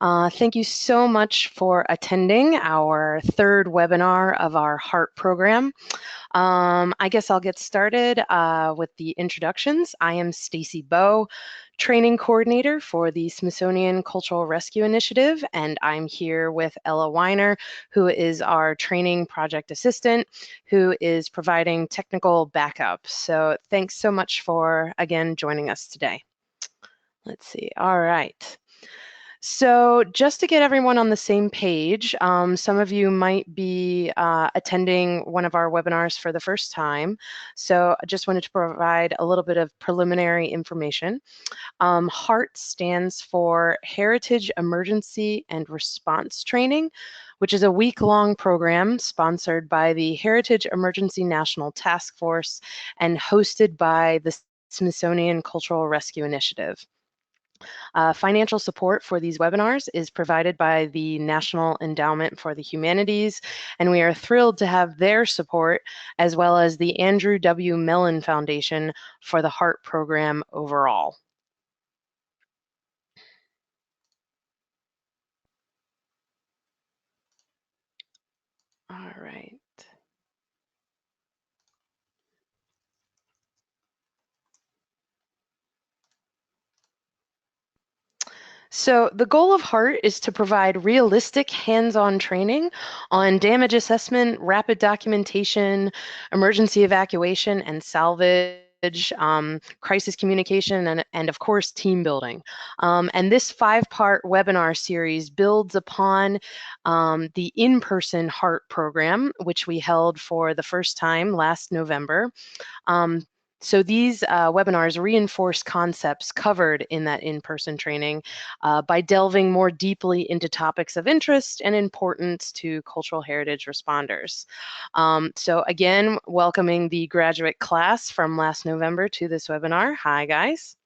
Thank you so much for attending our third webinar of our HEART program. I guess I'll get started with the introductions. I am Stacy Bowe, training coordinator for the Smithsonian Cultural Rescue Initiative, and I'm here with Ella Weiner, who is our training project assistant, who is providing technical backup. So thanks so much for, again, joining us today. Let's see. All right. So just to get everyone on the same page, some of you might be attending one of our webinars for the first time. So I just wanted to provide a little bit of preliminary information. HEART stands for Heritage Emergency and Response Training, which is a week-long program sponsored by the Heritage Emergency National Task Force and hosted by the Smithsonian Cultural Rescue Initiative. Financial support for these webinars is provided by the National Endowment for the Humanities, and we are thrilled to have their support, as well as the Andrew W. Mellon Foundation for the HEART program overall. All right. So the goal of HEART is to provide realistic hands-on training on damage assessment, rapid documentation, emergency evacuation and salvage, crisis communication, and of course, team building. And this 5-part webinar series builds upon the in-person HEART program, which we held for the first time last November. So these webinars reinforce concepts covered in that in-person training by delving more deeply into topics of interest and importance to cultural heritage responders. So again, welcoming the graduate class from last November to this webinar. Hi, guys.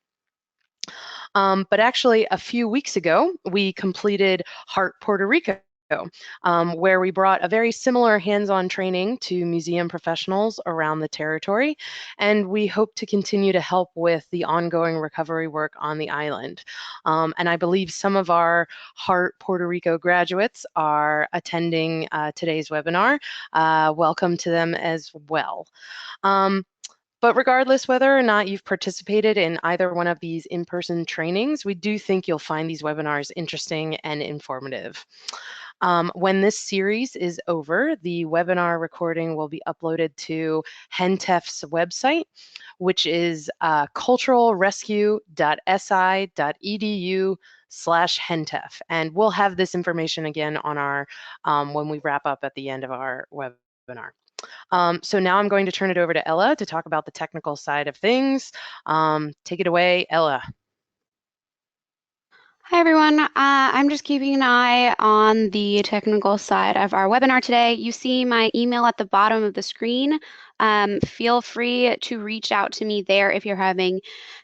But actually, a few weeks ago, we completed HEART Puerto Rico, where we brought a very similar hands-on training to museum professionals around the territory, and we hope to continue to help with the ongoing recovery work on the island. And I believe some of our HEART Puerto Rico graduates are attending today's webinar. Welcome to them as well. But regardless whether or not you've participated in either one of these in-person trainings, we do think you'll find these webinars interesting and informative. When this series is over, the webinar recording will be uploaded to HENTEF's website, which is culturalrescue.si.edu/HENTEF. And we'll have this information again on our, when we wrap up at the end of our webinar. So now I'm going to turn it over to Ella to talk about the technical side of things. Take it away, Ella. Hi, everyone. I'm just keeping an eye on the technical side of our webinar today. You see my email at the bottom of the screen. Feel free to reach out to me there if you're having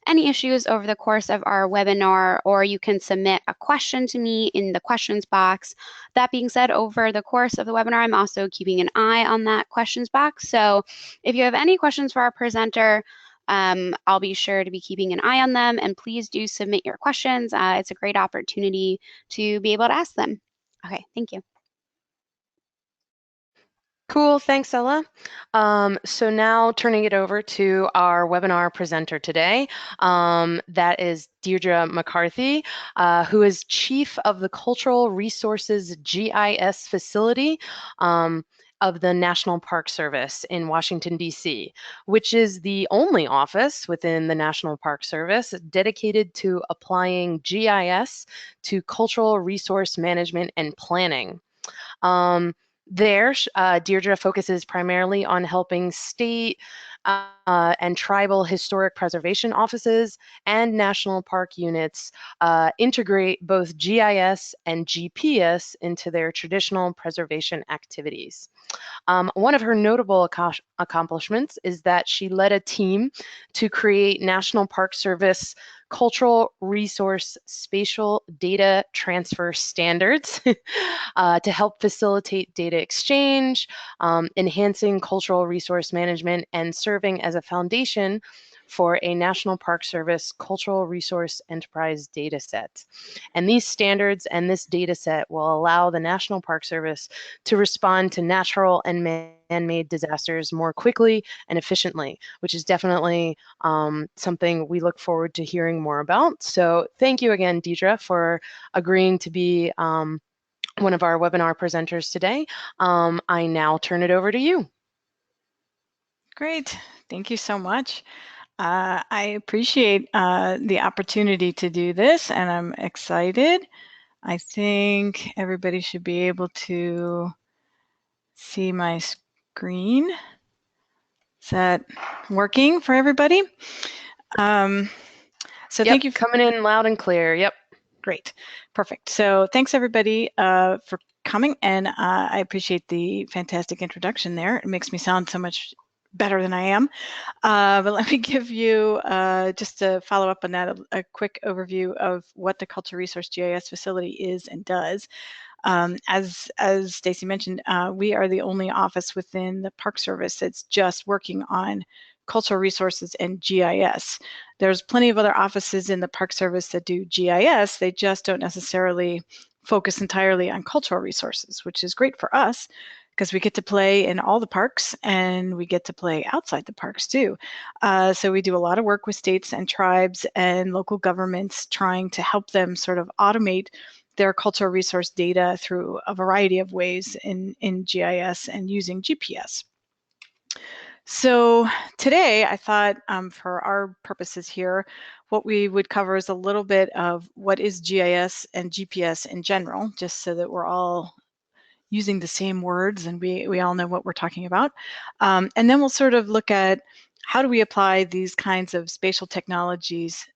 any issues over the course of our webinar, or you can submit a question to me in the questions box. That being said, over the course of the webinar, I'm also keeping an eye on that questions box. So if you have any questions for our presenter, I'll be sure to be keeping an eye on them, and please do submit your questions. It's a great opportunity to be able to ask them. Okay, thank you. Cool, thanks, Ella. So now turning it over to our webinar presenter today, that is Deirdre McCarthy, who is Chief of the Cultural Resources GIS Facility of the National Park Service in Washington, D.C., which is the only office within the National Park Service dedicated to applying GIS to cultural resource management and planning. There, Deirdre focuses primarily on helping state and tribal historic preservation offices and national park units integrate both GIS and GPS into their traditional preservation activities. One of her notable accomplishments is that she led a team to create National Park Service cultural resource spatial data transfer standards to help facilitate data exchange, enhancing cultural resource management, and serving as a foundation for a National Park Service Cultural Resource Enterprise data set. And these standards and this data set will allow the National Park Service to respond to natural and man-made disasters more quickly and efficiently, which is definitely something we look forward to hearing more about. So thank you again, Deidre, for agreeing to be one of our webinar presenters today. I now turn it over to you. Great, thank you so much. I appreciate the opportunity to do this, and I'm excited. I think everybody should be able to see my screen. Is that working for everybody? So yep, thank you. Coming in loud and clear. Yep. Great, perfect. So thanks everybody for coming, and I appreciate the fantastic introduction there. It makes me sound so much better than I am. But let me give you, just to follow up on that, a quick overview of what the Cultural Resource GIS facility is and does. As Stacy mentioned, we are the only office within the Park Service that's just working on cultural resources and GIS. There's plenty of other offices in the Park Service that do GIS. They just don't necessarily focus entirely on cultural resources, which is great for us because we get to play in all the parks and we get to play outside the parks too. So we do a lot of work with states and tribes and local governments trying to help them sort of automate their cultural resource data through a variety of ways in GIS and using GPS. So today I thought for our purposes here, what we would cover is a little bit of what is GIS and GPS in general, just so that we're all using the same words and we all know what we're talking about. And then we'll sort of look at how do we apply these kinds of spatial technologies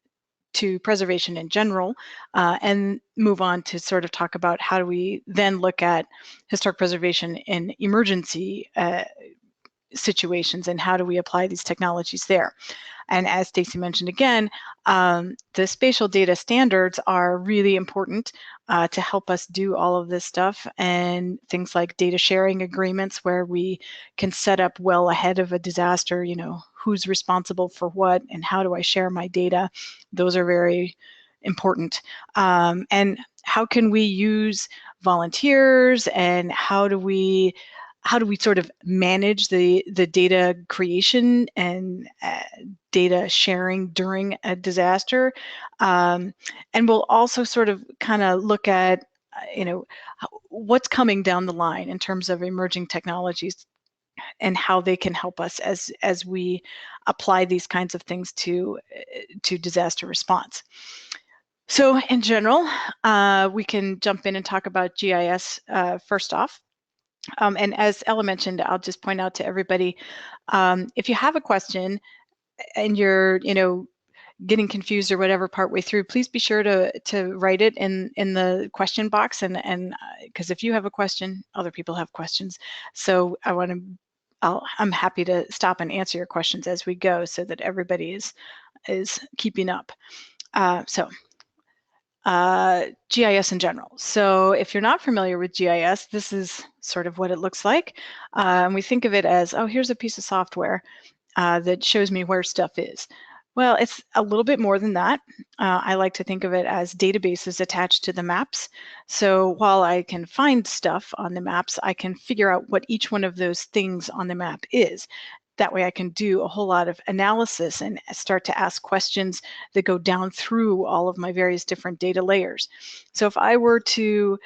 to preservation in general, and move on to sort of talk about how do we then look at historic preservation in emergency situations and how do we apply these technologies there. And as Stacy mentioned again, the spatial data standards are really important to help us do all of this stuff, and things like data sharing agreements where we can set up well ahead of a disaster, you know, who's responsible for what and how do I share my data. Those are very important. And how can we use volunteers, and how do we sort of manage the data creation and data sharing during a disaster? And we'll also sort of kind of look at, you know, what's coming down the line in terms of emerging technologies and how they can help us as we apply these kinds of things to disaster response. So in general, we can jump in and talk about GIS first off. And as Ella mentioned, I'll just point out to everybody, if you have a question and you're, you know, getting confused or whatever partway through, please be sure to write it in the question box, and because if you have a question, other people have questions. So I'm happy to stop and answer your questions as we go so that everybody is keeping up. GIS in general. So if you're not familiar with GIS, this is sort of what it looks like. And we think of it as, oh, here's a piece of software that shows me where stuff is. Well, it's a little bit more than that. I like to think of it as databases attached to the maps. So while I can find stuff on the maps, I can figure out what each one of those things on the map is. That way I can do a whole lot of analysis and start to ask questions that go down through all of my various different data layers. So if I were to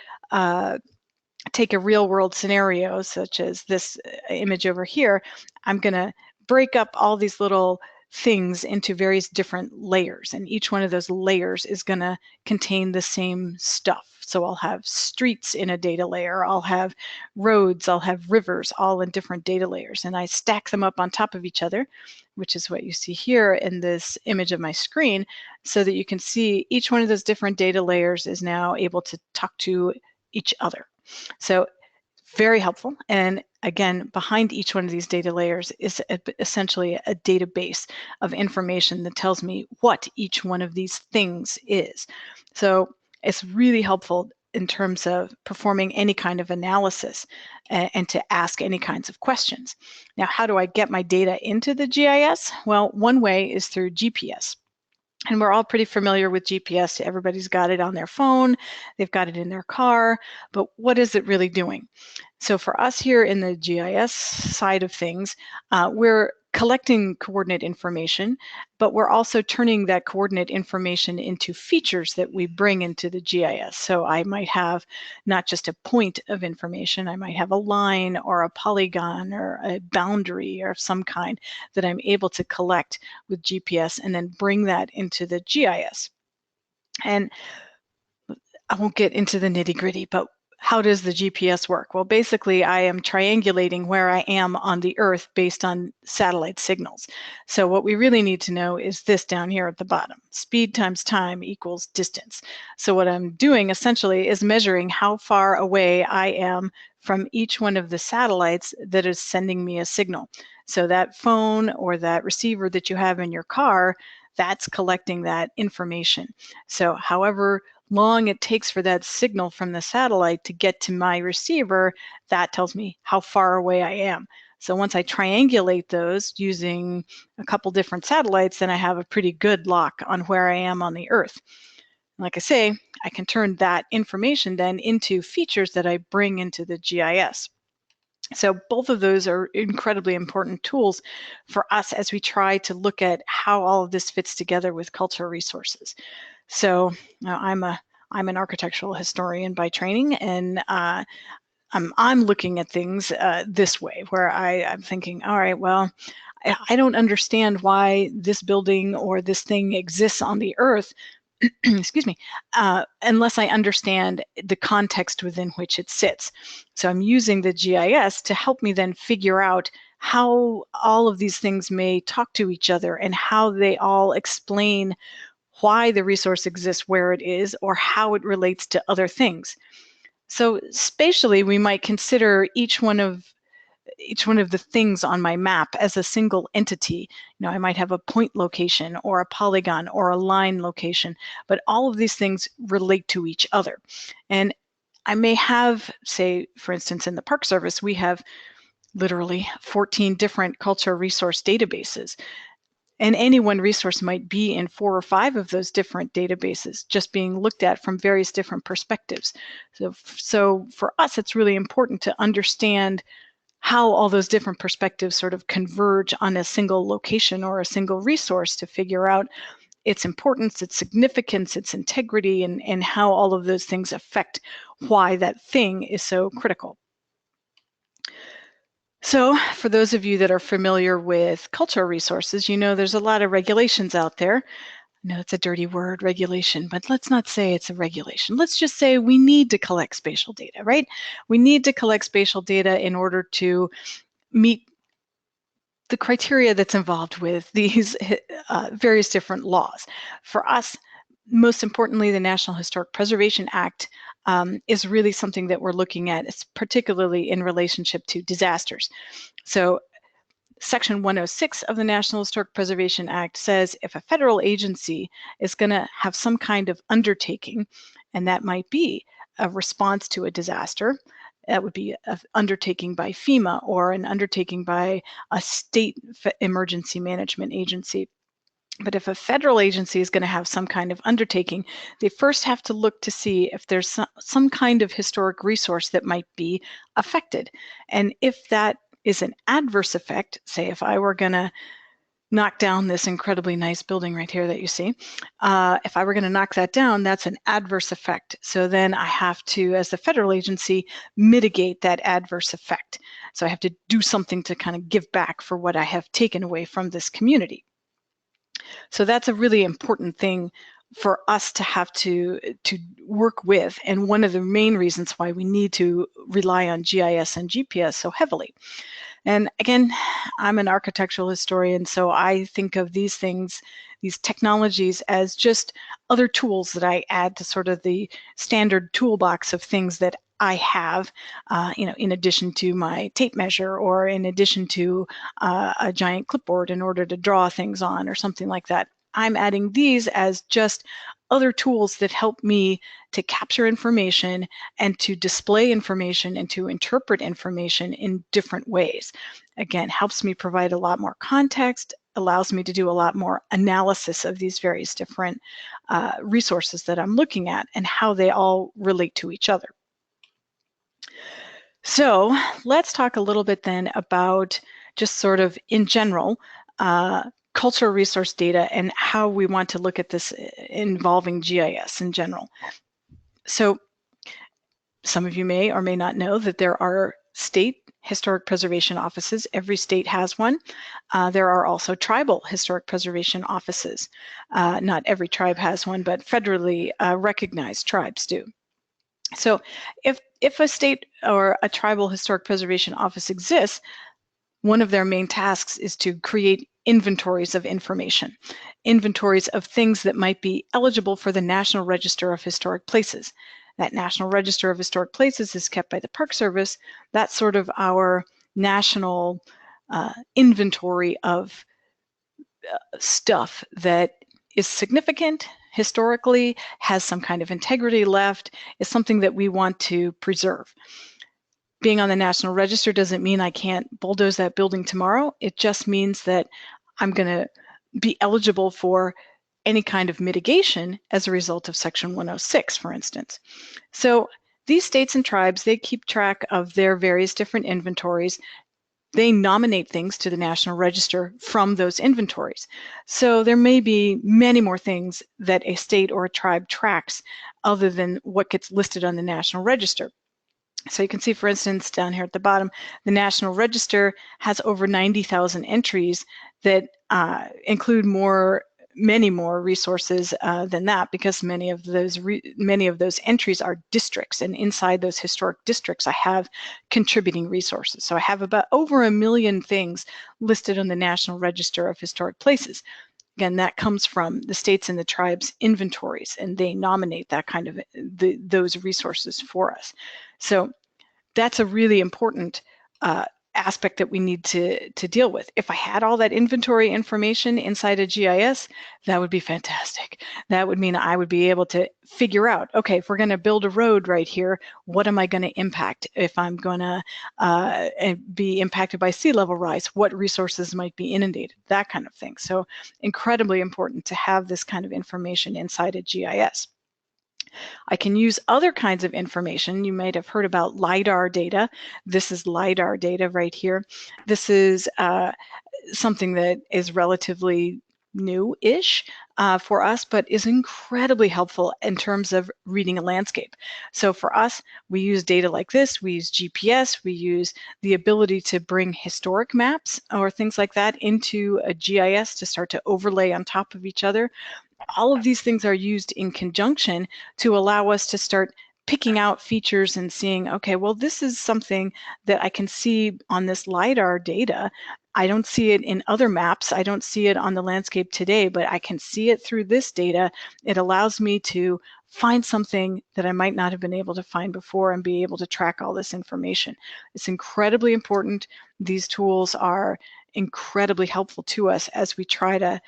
take a real world scenario, such as this image over here, I'm gonna break up all these little things into various different layers, and each one of those layers is gonna contain the same stuff. So I'll have streets in a data layer, I'll have roads, I'll have rivers, all in different data layers, and I stack them up on top of each other, which is what you see here in this image of my screen, so that you can see each one of those different data layers is now able to talk to each other. So very helpful. And again, behind each one of these data layers is essentially a database of information that tells me what each one of these things is. So it's really helpful in terms of performing any kind of analysis and to ask any kinds of questions. Now, how do I get my data into the GIS? Well, one way is through GPS. And we're all pretty familiar with GPS. Everybody's got it on their phone, they've got it in their car, but what is it really doing? So for us here in the GIS side of things, we're collecting coordinate information, but we're also turning that coordinate information into features that we bring into the GIS. So I might have not just a point of information, I might have a line or a polygon or a boundary or some kind that I'm able to collect with GPS and then bring that into the GIS. And I won't get into the nitty-gritty, but how does the GPS work? Well, basically, I am triangulating where I am on the Earth based on satellite signals. So what we really need to know is this down here at the bottom. Speed times time equals distance. So what I'm doing essentially is measuring how far away I am from each one of the satellites that is sending me a signal. So that phone or that receiver that you have in your car, that's collecting that information. So however long it takes for that signal from the satellite to get to my receiver, that tells me how far away I am. So once I triangulate those using a couple different satellites, then I have a pretty good lock on where I am on the Earth. Like I say, I can turn that information then into features that I bring into the GIS. So both of those are incredibly important tools for us as we try to look at how all of this fits together with cultural resources. So I'm an architectural historian by training, and I'm looking at things this way, where I'm thinking, all right, well, I don't understand why this building or this thing exists on the Earth, excuse me, unless I understand the context within which it sits. So I'm using the GIS to help me then figure out how all of these things may talk to each other and how they all explain why the resource exists where it is or how it relates to other things. So spatially, we might consider each one of the things on my map as a single entity. You know, I might have a point location or a polygon or a line location, but all of these things relate to each other. And I may have, say, for instance, in the Park Service, we have literally 14 different cultural resource databases. And any one resource might be in 4 or 5 of those different databases, just being looked at from various different perspectives. So for us, it's really important to understand how all those different perspectives sort of converge on a single location or a single resource to figure out its importance, its significance, its integrity, and how all of those things affect why that thing is so critical. So for those of you that are familiar with cultural resources, you know there's a lot of regulations out there. I know it's a dirty word, regulation, but let's not say it's a regulation. Let's just say we need to collect spatial data, right? We need to collect spatial data in order to meet the criteria that's involved with these various different laws. For us, most importantly, the National Historic Preservation Act is really something that we're looking at, it's particularly in relationship to disasters. So Section 106 of the National Historic Preservation Act says if a federal agency is going to have some kind of undertaking, and that might be a response to a disaster, that would be an undertaking by FEMA or an undertaking by a state emergency management agency. But if a federal agency is going to have some kind of undertaking, they first have to look to see if there's some kind of historic resource that might be affected. And if that is an adverse effect, say if I were going to knock down this incredibly nice building right here that you see, if I were going to knock that down, that's an adverse effect. So then I have to, as the federal agency, mitigate that adverse effect. So I have to do something to kind of give back for what I have taken away from this community. So that's a really important thing for us to have to work with, and one of the main reasons why we need to rely on GIS and GPS so heavily. And again, I'm an architectural historian, so I think of these things, these technologies, as just other tools that I add to sort of the standard toolbox of things that I have, in addition to my tape measure or in addition to a giant clipboard in order to draw things on or something like that. I'm adding these as just other tools that help me to capture information and to display information and to interpret information in different ways. Again, helps me provide a lot more context, allows me to do a lot more analysis of these various different resources that I'm looking at and how they all relate to each other. So let's talk a little bit then about just sort of in general, cultural resource data and how we want to look at this involving GIS in general. So some of you may or may not know that there are state historic preservation offices. Every state has one. There are also tribal historic preservation offices. Not every tribe has one, but federally recognized tribes do. So if a state or a tribal historic preservation office exists, one of their main tasks is to create inventories of information, inventories of things that might be eligible for the National Register of Historic Places. That National Register of Historic Places is kept by the Park Service. That's sort of our national inventory of stuff that is significant historically, has some kind of integrity left, is something that we want to preserve. Being on the National Register doesn't mean I can't bulldoze that building tomorrow. It just means that I'm going to be eligible for any kind of mitigation as a result of Section 106, for instance. So these states and tribes, they keep track of their various different inventories. They nominate things to the National Register from those inventories. So there may be many more things that a state or a tribe tracks other than what gets listed on the National Register. So you can see, for instance, down here at the bottom, the National Register has over 90,000 entries that include many more resources than that, because many of those entries are districts, and inside those historic districts, I have contributing resources. So I have about over 1 million things listed on the National Register of Historic Places. Again, that comes from the states and the tribes' inventories, and they nominate that kind of those resources for us. So that's a really important aspect that we need to deal with. If I had all that inventory information inside a GIS, that would be fantastic. That would mean I would be able to figure out, okay, if we're going to build a road right here, what am I going to impact? If I'm going to be impacted by sea level rise, what resources might be inundated? That kind of thing. So incredibly important to have this kind of information inside a GIS. I can use other kinds of information. You might have heard about LiDAR data. This is LiDAR data right here. This is something that is relatively new-ish for us, but is incredibly helpful in terms of reading a landscape. So for us, we use data like this. We use GPS. We use the ability to bring historic maps or things like that into a GIS to start to overlay on top of each other. All of these things are used in conjunction to allow us to start picking out features and seeing, okay, well, this is something that I can see on this LiDAR data. I don't see it in other maps. I don't see it on the landscape today, but I can see it through this data. It allows me to find something that I might not have been able to find before and be able to track all this information. It's incredibly important. These tools are incredibly helpful to us as we try to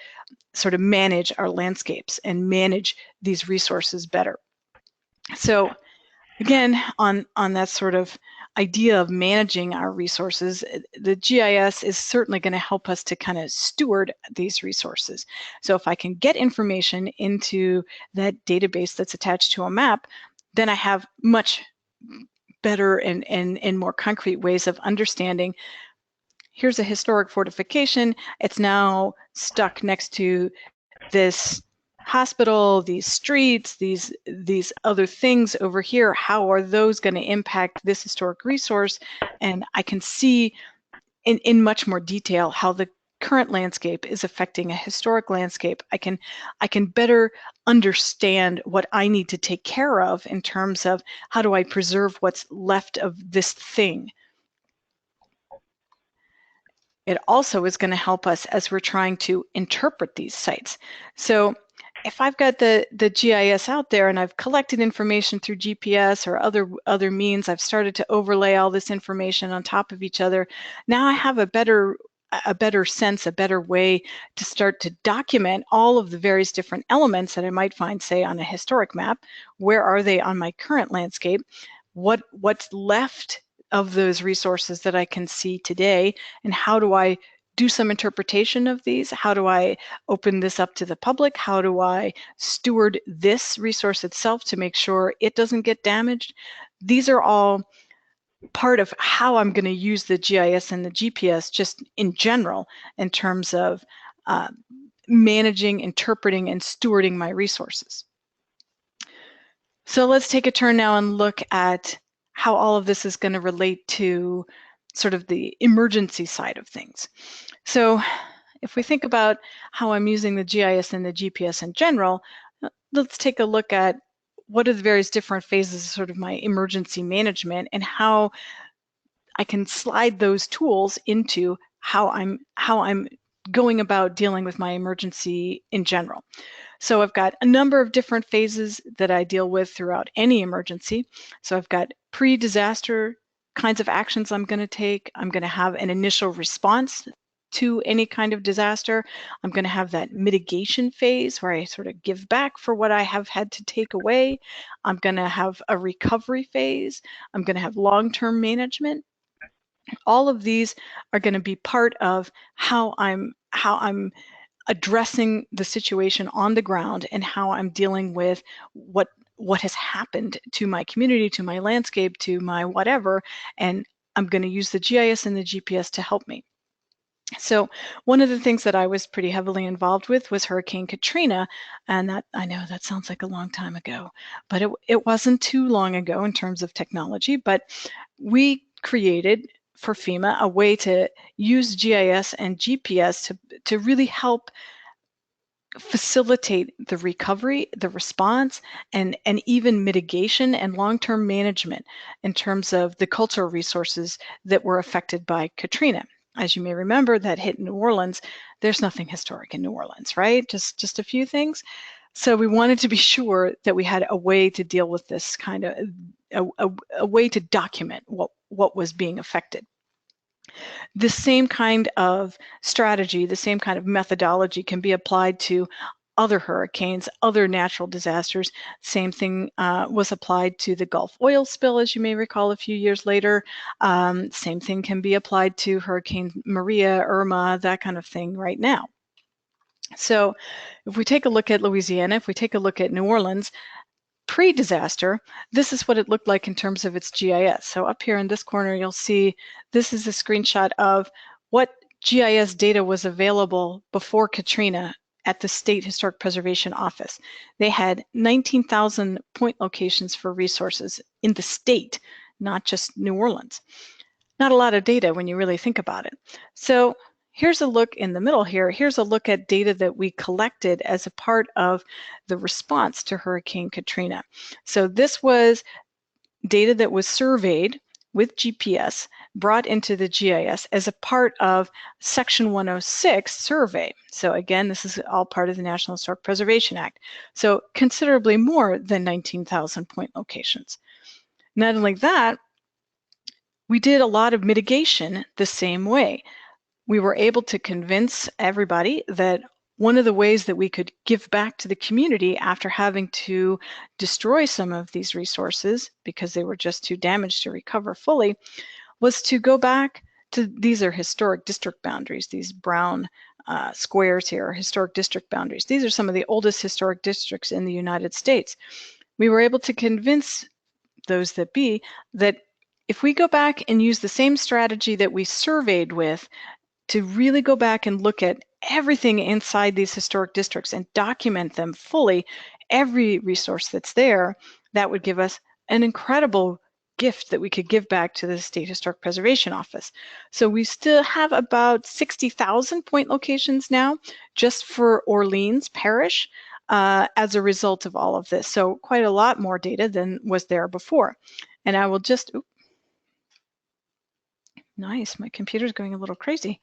sort of manage our landscapes and manage these resources better. So again, on that sort of idea of managing our resources, the GIS is certainly going to help us to kind of steward these resources. So if I can get information into that database that's attached to a map, then I have much better and more concrete ways of understanding. Here's a historic fortification. It's now stuck next to this hospital, these streets, these other things over here. How are those going to impact this historic resource? And I can see in much more detail how the current landscape is affecting a historic landscape. I can better understand what I need to take care of in terms of how do I preserve what's left of this thing. It also is going to help us as we're trying to interpret these sites. So if I've got the GIS out there and I've collected information through GPS or other means, I've started to overlay all this information on top of each other. Now I have a better a better sense, a better way to start to document all of the various different elements that I might find, say, on a historic map. Where are they on my current landscape? What's left of those resources that I can see today, and how do I do some interpretation of these? How do I open this up to the public? How do I steward this resource itself to make sure it doesn't get damaged? These are all part of how I'm going to use the GIS and the GPS just in general in terms of managing, interpreting, and stewarding my resources. So let's take a turn now and look at how all of this is going to relate to sort of the emergency side of things. So if we think about how I'm using the GIS and the GPS in general, let's take a look at what are the various different phases of sort of my emergency management and how I can slide those tools into how I'm going about dealing with my emergency in general. So I've got a number of different phases that I deal with throughout any emergency. So I've got pre-disaster kinds of actions I'm going to take. I'm going to have an initial response to any kind of disaster. I'm going to have that mitigation phase where I sort of give back for what I have had to take away. I'm going to have a recovery phase. I'm going to have long-term management. All of these are going to be part of how I'm addressing the situation on the ground and how I'm dealing with what has happened to my community, to my landscape, to my whatever, and I'm going to use the GIS and the GPS to help me. So one of the things that I was pretty heavily involved with was Hurricane Katrina, and that, I know that sounds like a long time ago, but it wasn't too long ago in terms of technology, but we created for FEMA a way to use GIS and GPS to really help facilitate the recovery, the response, and even mitigation and long-term management in terms of the cultural resources that were affected by Katrina. As you may remember, that hit New Orleans. There's nothing historic in New Orleans, right? Just a few things. So we wanted to be sure that we had a way to deal with this kind of a way to document what was being affected. The same kind of strategy, the same kind of methodology can be applied to other hurricanes, other natural disasters. Same thing was applied to the Gulf oil spill, as you may recall, a few years later. Same thing can be applied to Hurricane Maria, Irma, that kind of thing right now. So if we take a look at Louisiana, if we take a look at New Orleans, pre-disaster, this is what it looked like in terms of its GIS. So up here in this corner, you'll see this is a screenshot of what GIS data was available before Katrina at the State Historic Preservation Office. They had 19,000 point locations for resources in the state, not just New Orleans. Not a lot of data when you really think about it. So here's a look in the middle here. Here's a look at data that we collected as a part of the response to Hurricane Katrina. So this was data that was surveyed with GPS, brought into the GIS as a part of Section 106 survey. So again, this is all part of the National Historic Preservation Act. So considerably more than 19,000 point locations. Not only that, we did a lot of mitigation the same way. We were able to convince everybody that one of the ways that we could give back to the community after having to destroy some of these resources because they were just too damaged to recover fully was to go back to, these are historic district boundaries, these brown squares here are historic district boundaries. These are some of the oldest historic districts in the United States. We were able to convince those that be that if we go back and use the same strategy that we surveyed with to really go back and look at everything inside these historic districts and document them fully, every resource that's there, that would give us an incredible gift that we could give back to the State Historic Preservation Office. So we still have about 60,000 point locations now just for Orleans Parish as a result of all of this. So quite a lot more data than was there before. And I will just, nice, my computer's going a little crazy.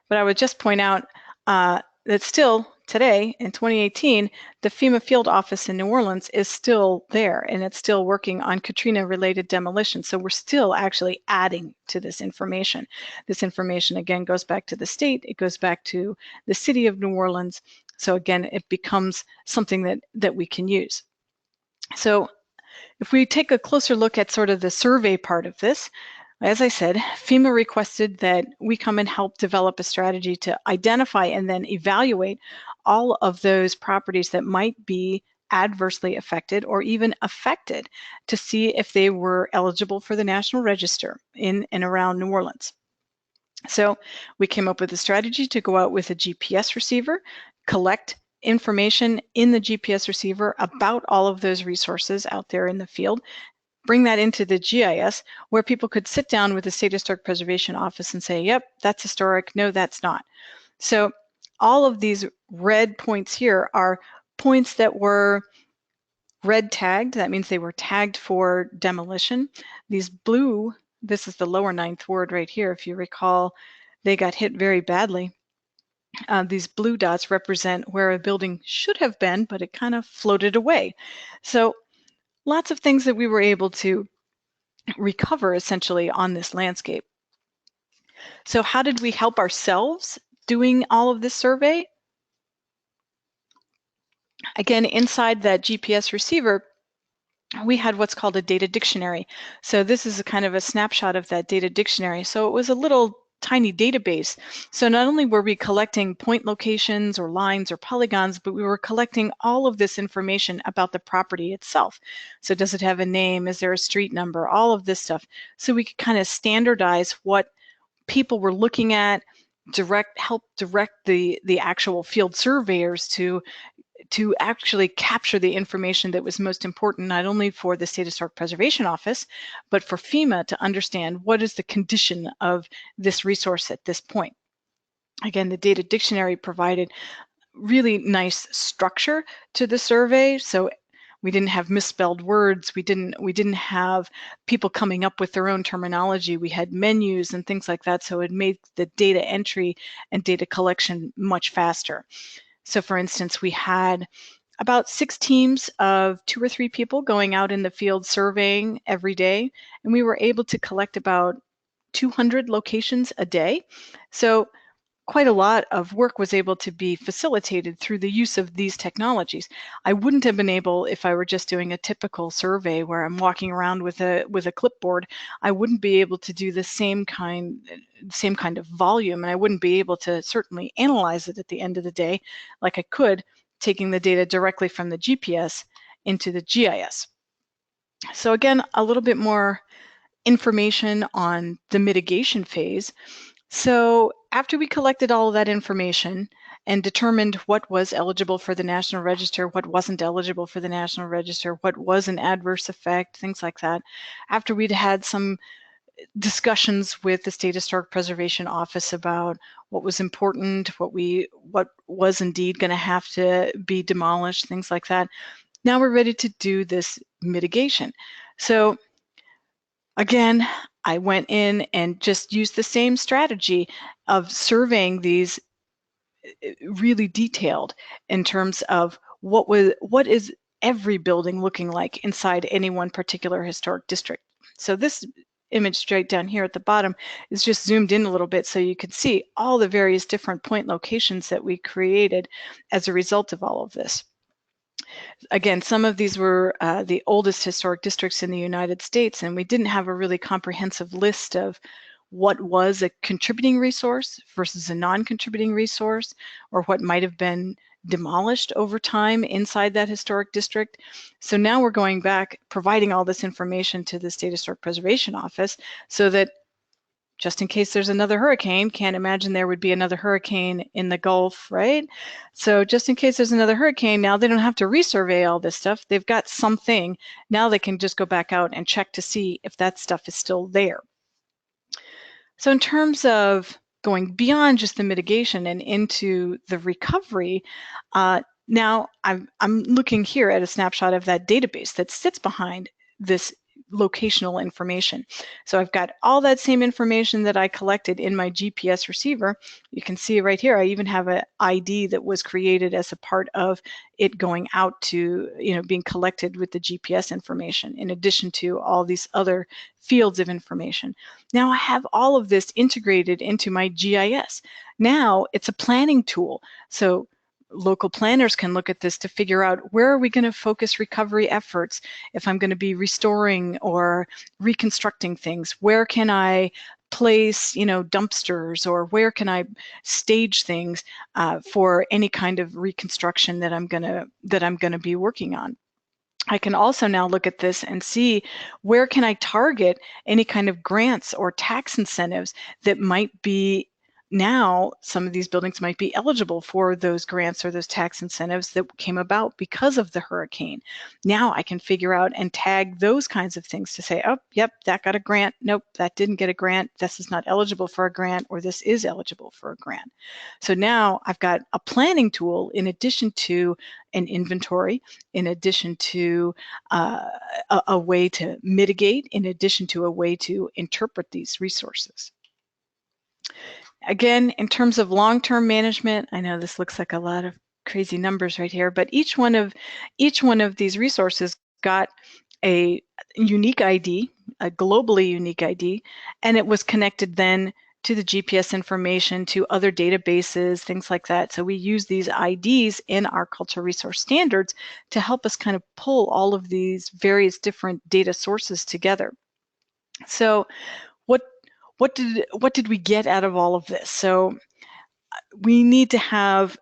But I would just point out that still today, in 2018, the FEMA field office in New Orleans is still there, and it's still working on Katrina-related demolition. So we're still actually adding to this information. This information, again, goes back to the state. It goes back to the city of New Orleans. So again, it becomes something that we can use. So if we take a closer look at sort of the survey part of this, as I said, FEMA requested that we come and help develop a strategy to identify and then evaluate all of those properties that might be adversely affected or even affected to see if they were eligible for the National Register in and around New Orleans. So we came up with a strategy to go out with a GPS receiver, collect information in the GPS receiver about all of those resources out there in the field, bring that into the GIS where people could sit down with the State Historic Preservation Office and say, yep, that's historic, no, that's not. So all of these red points here are points that were red tagged. That means they were tagged for demolition. These blue, this is the lower ninth ward right here, if you recall, they got hit very badly. These blue dots represent where a building should have been, but it kind of floated away. So lots of things that we were able to recover essentially on this landscape. So how did we help ourselves doing all of this survey? Again, inside that GPS receiver, we had what's called a data dictionary. So this is a kind of a snapshot of that data dictionary. So it was a little tiny database. So not only were we collecting point locations or lines or polygons, but we were collecting all of this information about the property itself. So does it have a name? Is there a street number? All of this stuff. So we could kind of standardize what people were looking at, help direct the actual field surveyors to actually capture the information that was most important, not only for the State Historic Preservation Office, but for FEMA to understand what is the condition of this resource at this point. Again, the data dictionary provided really nice structure to the survey. So we didn't have misspelled words. We didn't have people coming up with their own terminology. We had menus and things like that. So it made the data entry and data collection much faster. So for instance, we had about 6 teams of 2 or 3 people going out in the field surveying every day, and we were able to collect about 200 locations a day. So quite a lot of work was able to be facilitated through the use of these technologies. I wouldn't have been able if I were just doing a typical survey where I'm walking around with a clipboard. I wouldn't be able to do the same kind of volume, and I wouldn't be able to certainly analyze it at the end of the day like I could taking the data directly from the GPS into the GIS. So again, a little bit more information on the mitigation phase. So after we collected all of that information and determined what was eligible for the National Register, what wasn't eligible for the National Register, what was an adverse effect, things like that, after we'd had some discussions with the State Historic Preservation Office about what was important, what was indeed going to have to be demolished, things like that, now we're ready to do this mitigation. So again, I went in and just used the same strategy of surveying these really detailed in terms of what is every building looking like inside any one particular historic district. So this image straight down here at the bottom is just zoomed in a little bit so you can see all the various different point locations that we created as a result of all of this. Again, some of these were the oldest historic districts in the United States, and we didn't have a really comprehensive list of what was a contributing resource versus a non-contributing resource, or what might have been demolished over time inside that historic district. So now we're going back, providing all this information to the State Historic Preservation Office so that just in case there's another hurricane, can't imagine there would be another hurricane in the Gulf, right? So just in case there's another hurricane, now they don't have to resurvey all this stuff. They've got something. Now they can just go back out and check to see if that stuff is still there. So in terms of going beyond just the mitigation and into the recovery, now I'm looking here at a snapshot of that database that sits behind this locational information. So I've got all that same information that I collected in my GPS receiver. You can see right here, I even have an ID that was created as a part of it going out to, being collected with the GPS information, in addition to all these other fields of information. Now I have all of this integrated into my GIS. Now it's a planning tool. So local planners can look at this to figure out, where are we going to focus recovery efforts if I'm going to be restoring or reconstructing things? Where can I place, dumpsters, or where can I stage things for any kind of reconstruction that I'm gonna be working on? I can also now look at this and see, where can I target any kind of grants or tax incentives that might be, now some of these buildings might be eligible for those grants or those tax incentives that came about because of the hurricane. Now I can figure out and tag those kinds of things to say, oh, yep, that got a grant. Nope, that didn't get a grant. This is not eligible for a grant, or this is eligible for a grant. So now I've got a planning tool in addition to an inventory, in addition to a way to mitigate, in addition to a way to interpret these resources. Again, in terms of long-term management, I know this looks like a lot of crazy numbers right here, but each one of these resources got a unique ID, a globally unique ID, and it was connected then to the GPS information, to other databases, things like that. So we use these IDs in our cultural resource standards to help us kind of pull all of these various different data sources together. So what did we get out of all of this? So we need to have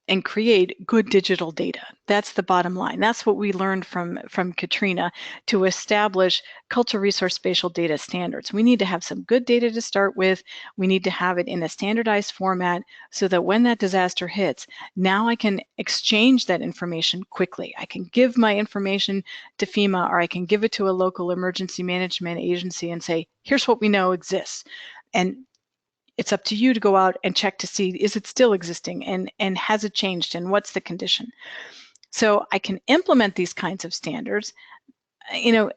and create good digital data. That's the bottom line. That's what we learned from Katrina, to establish cultural resource spatial data standards. We need to have some good data to start with. We need to have it in a standardized format so that when that disaster hits, now I can exchange that information quickly. I can give my information to FEMA, or I can give it to a local emergency management agency and say, here's what we know exists. And it's up to you to go out and check to see, is it still existing, and has it changed, and what's the condition? So I can implement these kinds of standards, and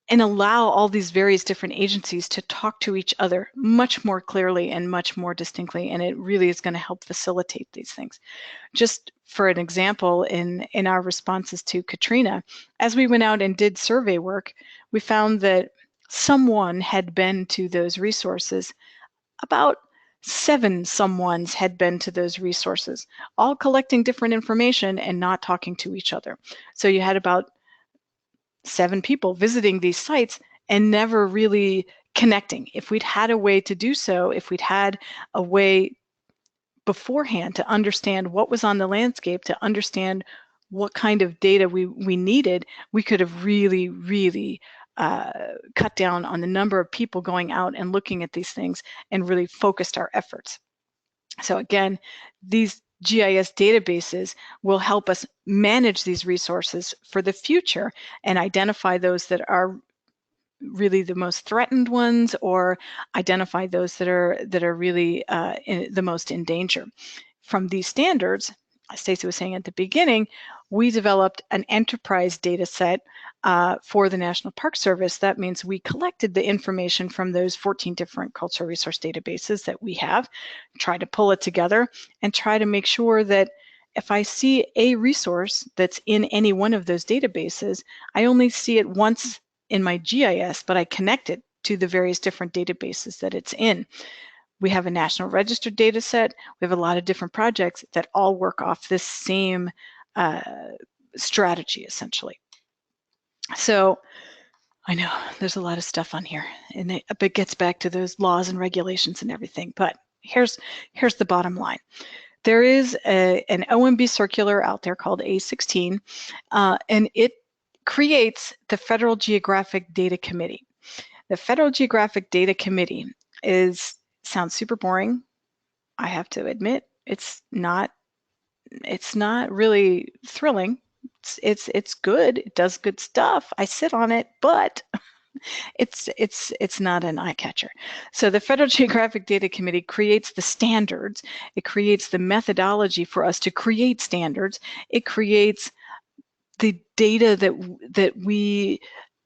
allow all these various different agencies to talk to each other much more clearly and much more distinctly, and it really is going to help facilitate these things. Just for an example, in our responses to Katrina, as we went out and did survey work, we found that someone had been to those resources. About 7 someones had been to those resources, all collecting different information and not talking to each other. So you had about 7 people visiting these sites and never really connecting. If we'd had a way to do so, if we'd had a way beforehand to understand what was on the landscape, to understand what kind of data we needed, we could have really cut down on the number of people going out and looking at these things, and really focused our efforts. So again, these GIS databases will help us manage these resources for the future and identify those that are really the most threatened ones, or identify those that are really the most in danger. From these standards, as Stacey was saying at the beginning, we developed an enterprise data set for the National Park Service. That means we collected the information from those 14 different cultural resource databases that we have, try to pull it together, and try to make sure that if I see a resource that's in any one of those databases, I only see it once in my GIS, but I connect it to the various different databases that it's in. We have a national registered data set. We have a lot of different projects that all work off this same strategy, essentially. So I know there's a lot of stuff on here, and it gets back to those laws and regulations and everything, but here's the bottom line. There is an OMB circular out there called A16, and it creates the Federal Geographic Data Committee. The Federal Geographic Data Committee sounds super boring. I have to admit, it's not really thrilling. It's good. It does good stuff. I sit on it, but it's not an eye catcher. So the Federal Geographic Data Committee creates the standards. It creates the methodology for us to create standards. It creates the data that we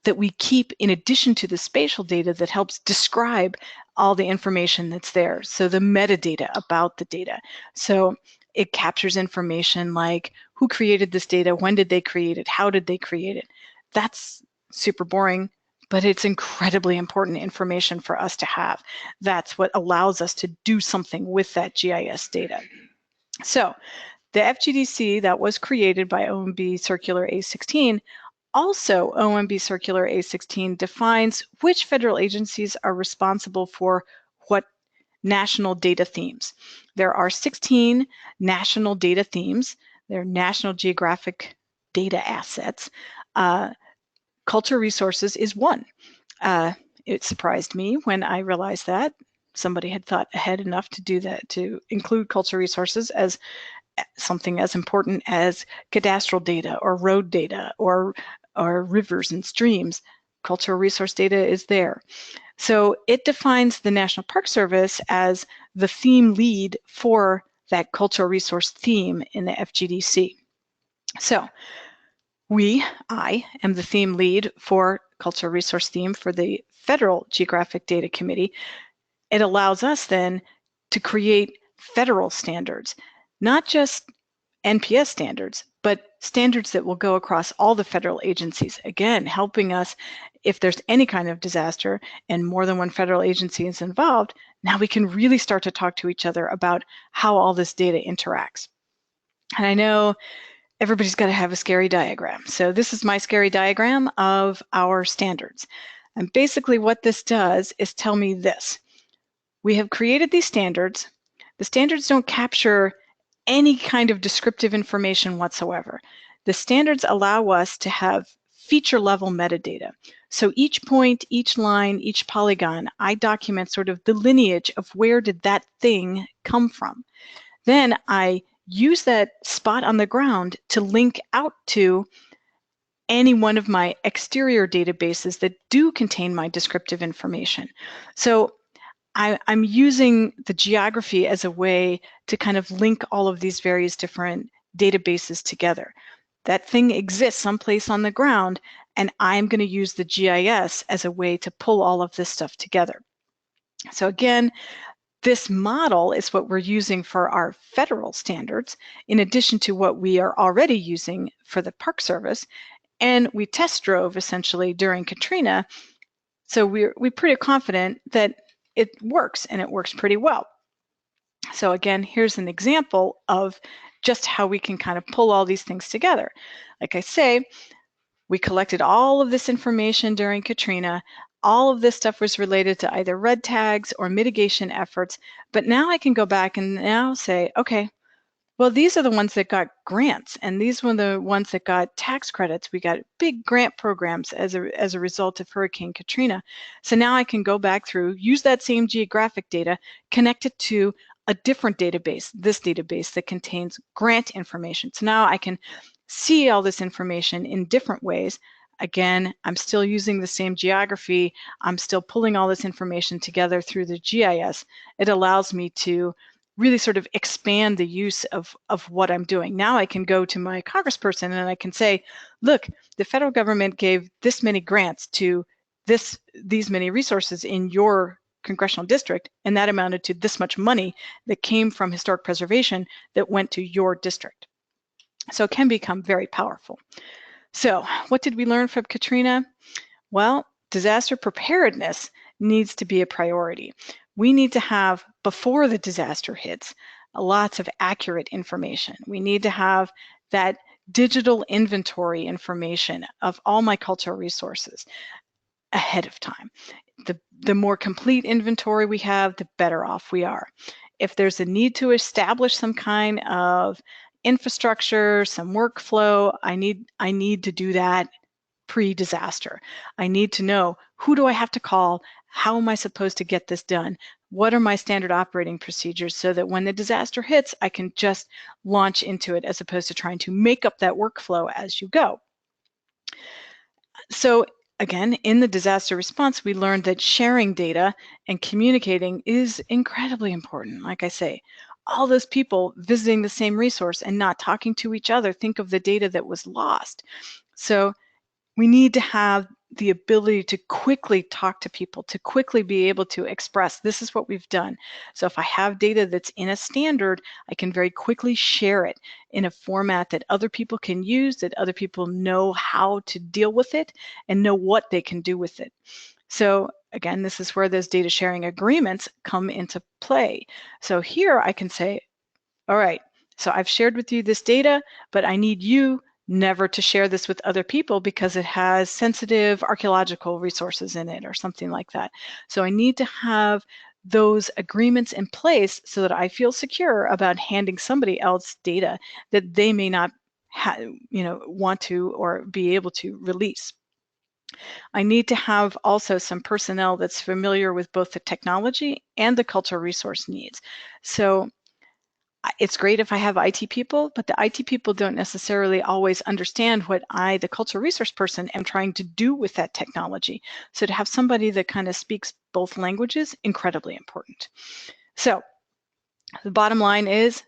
that we keep in addition to the spatial data that helps describe all the information that's there. So the metadata about the data. So it captures information like who created this data, when did they create it, how did they create it. That's super boring, but it's incredibly important information for us to have. That's what allows us to do something with that GIS data. So the FGDC that was created by OMB Circular A16, also OMB Circular A16 defines which federal agencies are responsible for what national data themes. There are 16 national data themes. They're national geographic data assets. Cultural resources is one. It surprised me when I realized that somebody had thought ahead enough to do that, to include cultural resources as something as important as cadastral data or road data or rivers and streams. Cultural resource data is there. So it defines the National Park Service as the theme lead for that cultural resource theme in the FGDC. So I am the theme lead for cultural resource theme for the Federal Geographic Data Committee. It allows us then to create federal standards, not just NPS standards, but standards that will go across all the federal agencies, again, helping us if there's any kind of disaster and more than one federal agency is involved. Now we can really start to talk to each other about how all this data interacts. And I know everybody's got to have a scary diagram. So this is my scary diagram of our standards. And basically what this does is tell me this. We have created these standards. The standards don't capture any kind of descriptive information whatsoever. The standards allow us to have feature level metadata. So each point, each line, each polygon, I document sort of the lineage of where did that thing come from. Then I use that spot on the ground to link out to any one of my exterior databases that do contain my descriptive information. So I'm using the geography as a way to kind of link all of these various different databases together. That thing exists someplace on the ground, and I'm going to use the GIS as a way to pull all of this stuff together. So again, this model is what we're using for our federal standards, in addition to what we are already using for the Park Service. And we test drove essentially during Katrina. So we're pretty confident that it works, and it works pretty well. So again, here's an example of just how we can kind of pull all these things together. Like I say, we collected all of this information during Katrina. All of this stuff was related to either red tags or mitigation efforts. But now I can go back and now say, okay, well, these are the ones that got grants, and these were the ones that got tax credits. We got big grant programs as a result of Hurricane Katrina. So now I can go back through, use that same geographic data, connect it to a different database, this database that contains grant information. So now I can see all this information in different ways. Again, I'm still using the same geography. I'm still pulling all this information together through the GIS. It allows me to really sort of expand the use of what I'm doing. Now I can go to my congressperson and I can say, look, the federal government gave this many grants to these many resources in your congressional district, and that amounted to this much money that came from historic preservation that went to your district. So it can become very powerful. So what did we learn from Katrina? Well, disaster preparedness needs to be a priority. We need to have, before the disaster hits, lots of accurate information. We need to have that digital inventory information of all my cultural resources ahead of time. The more complete inventory we have, the better off we are. If there's a need to establish some kind of infrastructure, some workflow, I need to do that pre-disaster. I need to know, who do I have to call? How am I supposed to get this done? What are my standard operating procedures, so that when the disaster hits, I can just launch into it as opposed to trying to make up that workflow as you go. So again, in the disaster response, we learned that sharing data and communicating is incredibly important. Like I say, all those people visiting the same resource and not talking to each other, think of the data that was lost. So we need to have the ability to quickly talk to people, to quickly be able to express, this is what we've done. So if I have data that's in a standard, I can very quickly share it in a format that other people can use, that other people know how to deal with it and know what they can do with it. So again, this is where those data sharing agreements come into play. So here I can say, all right, so I've shared with you this data, but I need you never to share this with other people because it has sensitive archaeological resources in it or something like that. So I need to have those agreements in place so that I feel secure about handing somebody else data that they may not want to or be able to release. I need to have also some personnel that's familiar with both the technology and the cultural resource needs. So it's great if I have IT people, but the IT people don't necessarily always understand what I, the cultural resource person, am trying to do with that technology. So to have somebody that kind of speaks both languages, incredibly important. So the bottom line is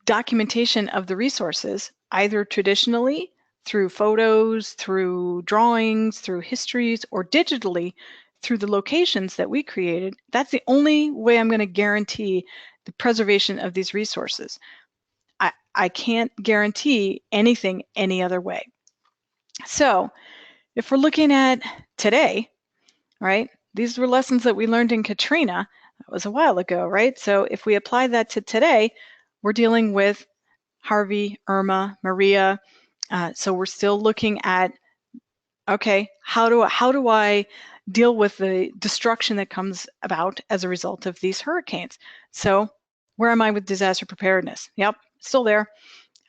documentation of the resources, either traditionally through photos, through drawings, through histories, or digitally through the locations that we created. That's the only way I'm going to guarantee the preservation of these resources. I can't guarantee anything any other way. So if we're looking at today, right, these were lessons that we learned in Katrina. That was a while ago, right? So if we apply that to today, we're dealing with Harvey, Irma, Maria. So we're still looking at, okay, how do I deal with the destruction that comes about as a result of these hurricanes? So where am I with disaster preparedness? Yep, still there.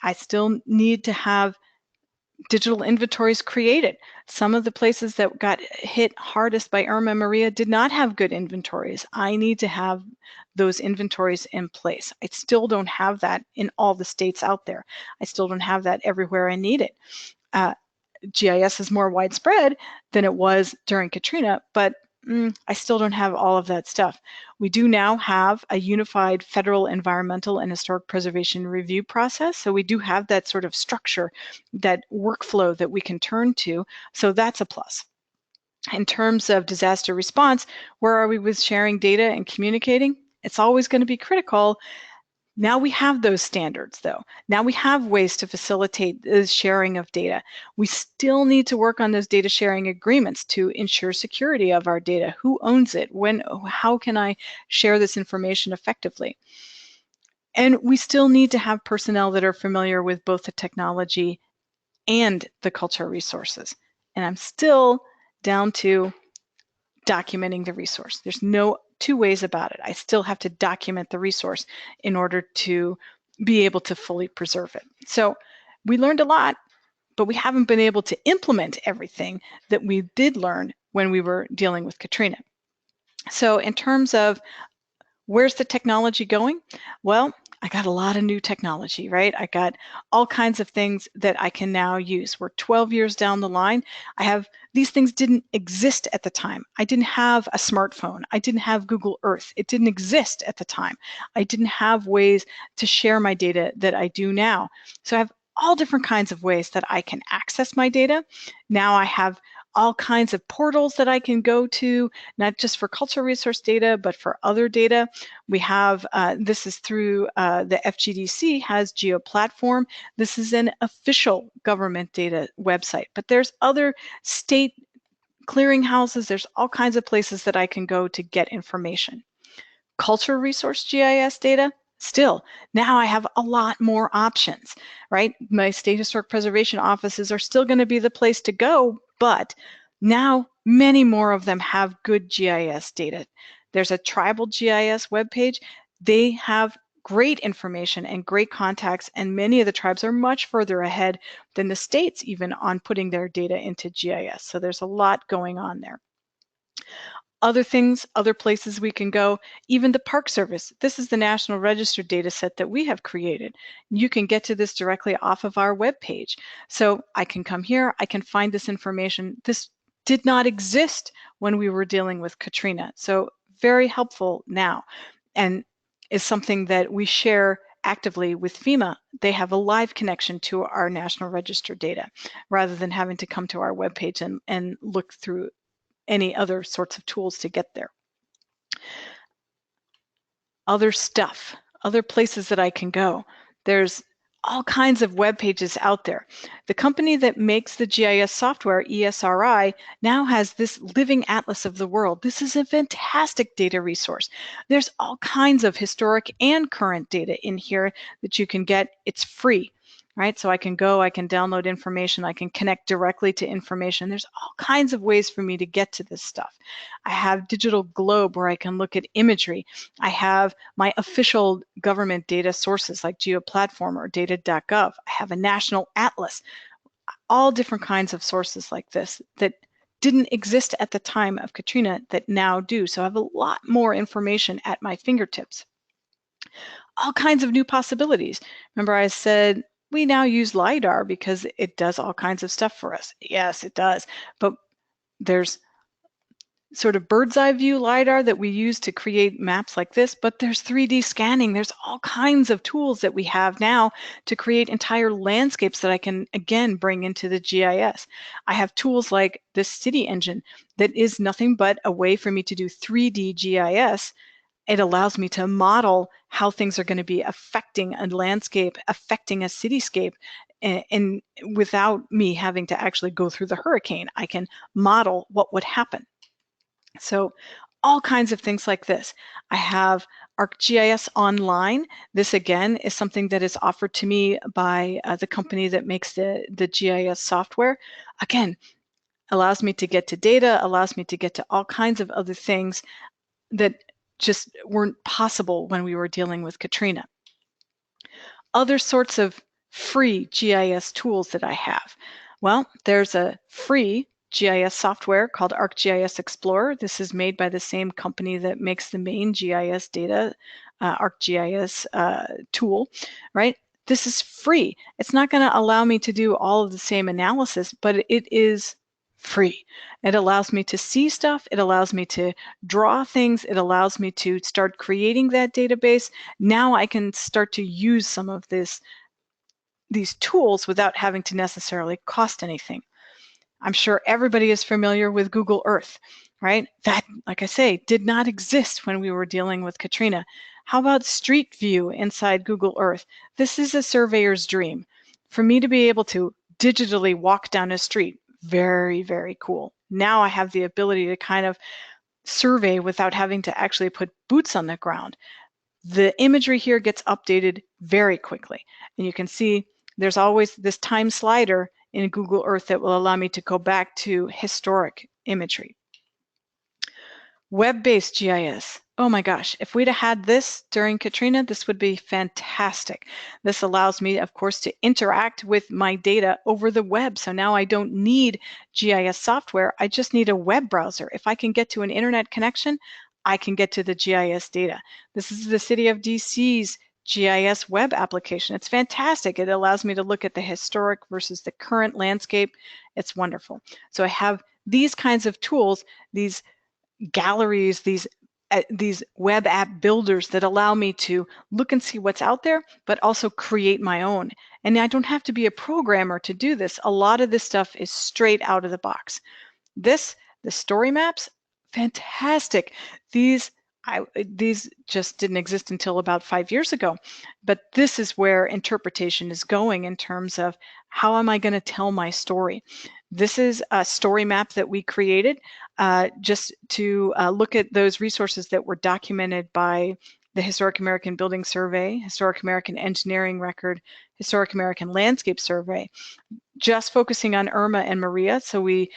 I still need to have digital inventories created. Some of the places that got hit hardest by Irma and Maria did not have good inventories. I need to have those inventories in place. I still don't have that in all the states out there. I still don't have that everywhere I need it. GIS is more widespread than it was during Katrina, but I still don't have all of that stuff. We do now have a unified federal environmental and historic preservation review process. So we do have that sort of structure, that workflow that we can turn to. So that's a plus. In terms of disaster response, where are we with sharing data and communicating? It's always going to be critical. Now we have those standards, though. Now we have ways to facilitate the sharing of data. We still need to work on those data sharing agreements to ensure security of our data. Who owns it? When? How can I share this information effectively? And we still need to have personnel that are familiar with both the technology and the cultural resources. And I'm still down to documenting the resource. There's no two ways about it. I still have to document the resource in order to be able to fully preserve it. So we learned a lot, but we haven't been able to implement everything that we did learn when we were dealing with Katrina. So in terms of where's the technology going? Well, I got a lot of new technology, right? I got all kinds of things that I can now use. We're 12 years down the line. These things didn't exist at the time. I didn't have a smartphone. I didn't have Google Earth. It didn't exist at the time. I didn't have ways to share my data that I do now. So I have all different kinds of ways that I can access my data. Now I have all kinds of portals that I can go to, not just for cultural resource data, but for other data. We have, this is through the FGDC has GeoPlatform. This is an official government data website, but there's other state clearinghouses. There's all kinds of places that I can go to get information. Cultural resource GIS data, still, now I have a lot more options, right? My state historic preservation offices are still going to be the place to go, but now many more of them have good GIS data. There's a tribal GIS webpage. They have great information and great contacts, and many of the tribes are much further ahead than the states even on putting their data into GIS. So there's a lot going on there. Other things, other places we can go, even the Park Service. This is the National Register data set that we have created. You can get to this directly off of our webpage. So I can come here, I can find this information. This did not exist when we were dealing with Katrina. So very helpful now, and is something that we share actively with FEMA, they have a live connection to our National Register data rather than having to come to our webpage and look through any other sorts of tools to get there. Other stuff, other places that I can go. There's all kinds of web pages out there. The company that makes the GIS software, ESRI, now has this living atlas of the world. This is a fantastic data resource. There's all kinds of historic and current data in here that you can get. It's free, right? So I can go, I can download information, I can connect directly to information. There's all kinds of ways for me to get to this stuff. I have Digital Globe where I can look at imagery. I have my official government data sources like GeoPlatform or data.gov. I have a national atlas, all different kinds of sources like this that didn't exist at the time of Katrina that now do. So I have a lot more information at my fingertips. All kinds of new possibilities. Remember I said we now use LiDAR because it does all kinds of stuff for us. Yes, it does. But there's sort of bird's eye view LiDAR that we use to create maps like this, but there's 3D scanning. There's all kinds of tools that we have now to create entire landscapes that I can, again, bring into the GIS. I have tools like this city engine that is nothing but a way for me to do 3D GIS. It allows me to model how things are going to be affecting a landscape, affecting a cityscape, and without me having to actually go through the hurricane, I can model what would happen. So all kinds of things like this. I have ArcGIS Online. This again is something that is offered to me by the company that makes the GIS software. Again, allows me to get to data, allows me to get to all kinds of other things that just weren't possible when we were dealing with Katrina. Other sorts of free GIS tools that I have. Well, there's a free GIS software called ArcGIS Explorer. This is made by the same company that makes the main GIS data, ArcGIS tool, right? This is free. It's not going to allow me to do all of the same analysis, but it is free. It allows me to see stuff. It allows me to draw things. It allows me to start creating that database. Now I can start to use some of these tools without having to necessarily cost anything. I'm sure everybody is familiar with Google Earth, right? That, like I say, did not exist when we were dealing with Katrina. How about Street View inside Google Earth? This is a surveyor's dream. For me to be able to digitally walk down a street, very, very cool. Now I have the ability to kind of survey without having to actually put boots on the ground. The imagery here gets updated very quickly. And you can see there's always this time slider in Google Earth that will allow me to go back to historic imagery. Web-based GIS. Oh my gosh, if we'd have had this during Katrina, this would be fantastic. This allows me, of course, to interact with my data over the web. So now I don't need GIS software, I just need a web browser. If I can get to an internet connection, I can get to the GIS data. This is the City of DC's GIS web application. It's fantastic. It allows me to look at the historic versus the current landscape. It's wonderful. So I have these kinds of tools, these galleries, these web app builders that allow me to look and see what's out there, but also create my own. And I don't have to be a programmer to do this. A lot of this stuff is straight out of the box. The story maps, fantastic. These just didn't exist until about 5 years ago, but this is where interpretation is going in terms of how am I going to tell my story. This is a story map that we created just to look at those resources that were documented by the Historic American Building Survey, Historic American Engineering Record, Historic American Landscape Survey, just focusing on Irma and Maria. So we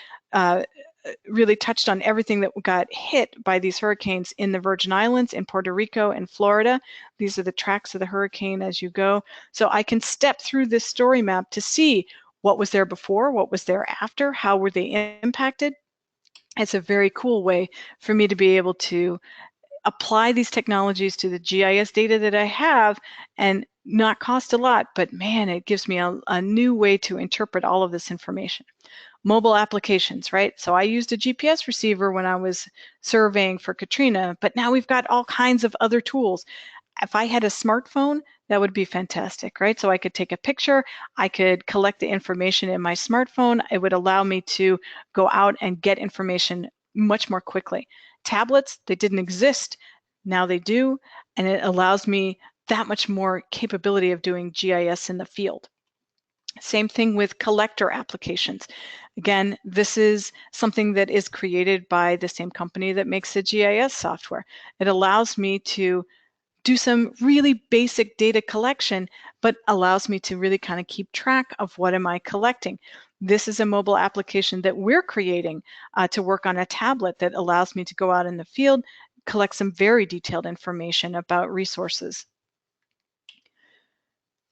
really touched on everything that got hit by these hurricanes in the Virgin Islands, in Puerto Rico, and Florida. These are the tracks of the hurricane as you go. So I can step through this story map to see what was there before, what was there after, how were they impacted. It's a very cool way for me to be able to apply these technologies to the GIS data that I have and not cost a lot, but man, it gives me a new way to interpret all of this information. Mobile applications, right? So I used a GPS receiver when I was surveying for Katrina, but now we've got all kinds of other tools. if I had a smartphone, that would be fantastic, right? So I could take a picture, I could collect the information in my smartphone. It would allow me to go out and get information much more quickly. Tablets, they didn't exist. Now they do, and it allows me that much more capability of doing GIS in the field. Same thing with collector applications. Again, this is something that is created by the same company that makes the GIS software. It allows me to do some really basic data collection, but allows me to really kind of keep track of what am I collecting. This is a mobile application that we're creating to work on a tablet that allows me to go out in the field, collect some very detailed information about resources.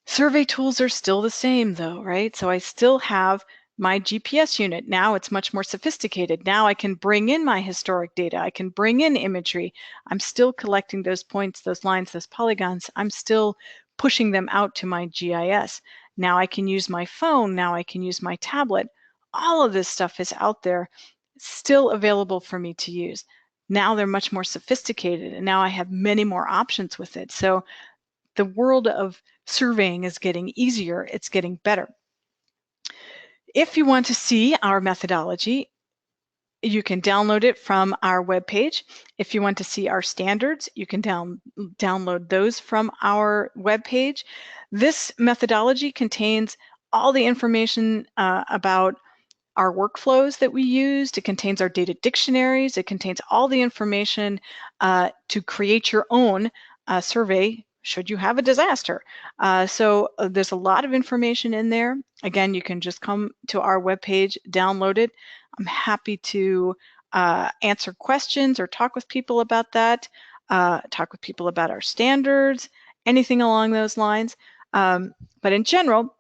Survey tools are still the same though, right? So I still have my GPS unit. Now it's much more sophisticated. Now I can bring in my historic data. I can bring in imagery. I'm still collecting those points, those lines, those polygons. I'm still pushing them out to my GIS. Now I can use my phone. Now I can use my tablet. All of this stuff is out there, still available for me to use. Now they're much more sophisticated, and now I have many more options with it. So the world of surveying is getting easier, it's getting better. If you want to see our methodology, you can download it from our webpage. If you want to see our standards, you can download those from our webpage. This methodology contains all the information about our workflows that we used. It contains our data dictionaries. It contains all the information to create your own survey should you have a disaster. So there's a lot of information in there. Again, you can just come to our webpage, download it. I'm happy to answer questions or talk with people about that, talk with people about our standards, anything along those lines. But in general,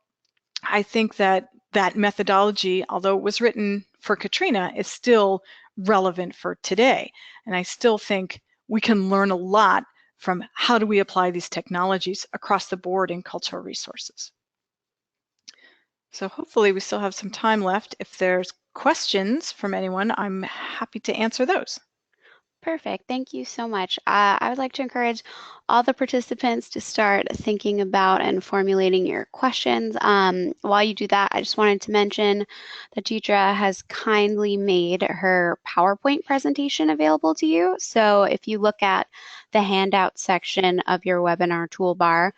I think that that methodology, although it was written for Katrina, is still relevant for today. And I still think we can learn a lot from how do we apply these technologies across the board in cultural resources. So hopefully we still have some time left. If there's questions from anyone, I'm happy to answer those. Perfect. Thank you so much. I would like to encourage all the participants to start thinking about and formulating your questions. While you do that, I just wanted to mention that Deidre has kindly made her PowerPoint presentation available to you. So if you look at the handout section of your webinar toolbar,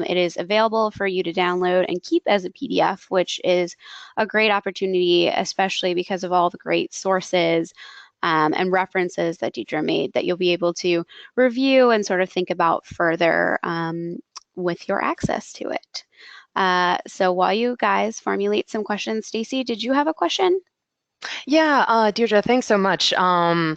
it is available for you to download and keep as a PDF, which is a great opportunity, especially because of all the great sources and references that Deidre made that you'll be able to review and sort of think about further with your access to it. So while you guys formulate some questions, Stacy, did you have a question? Yeah, Deirdre, thanks so much. Wow,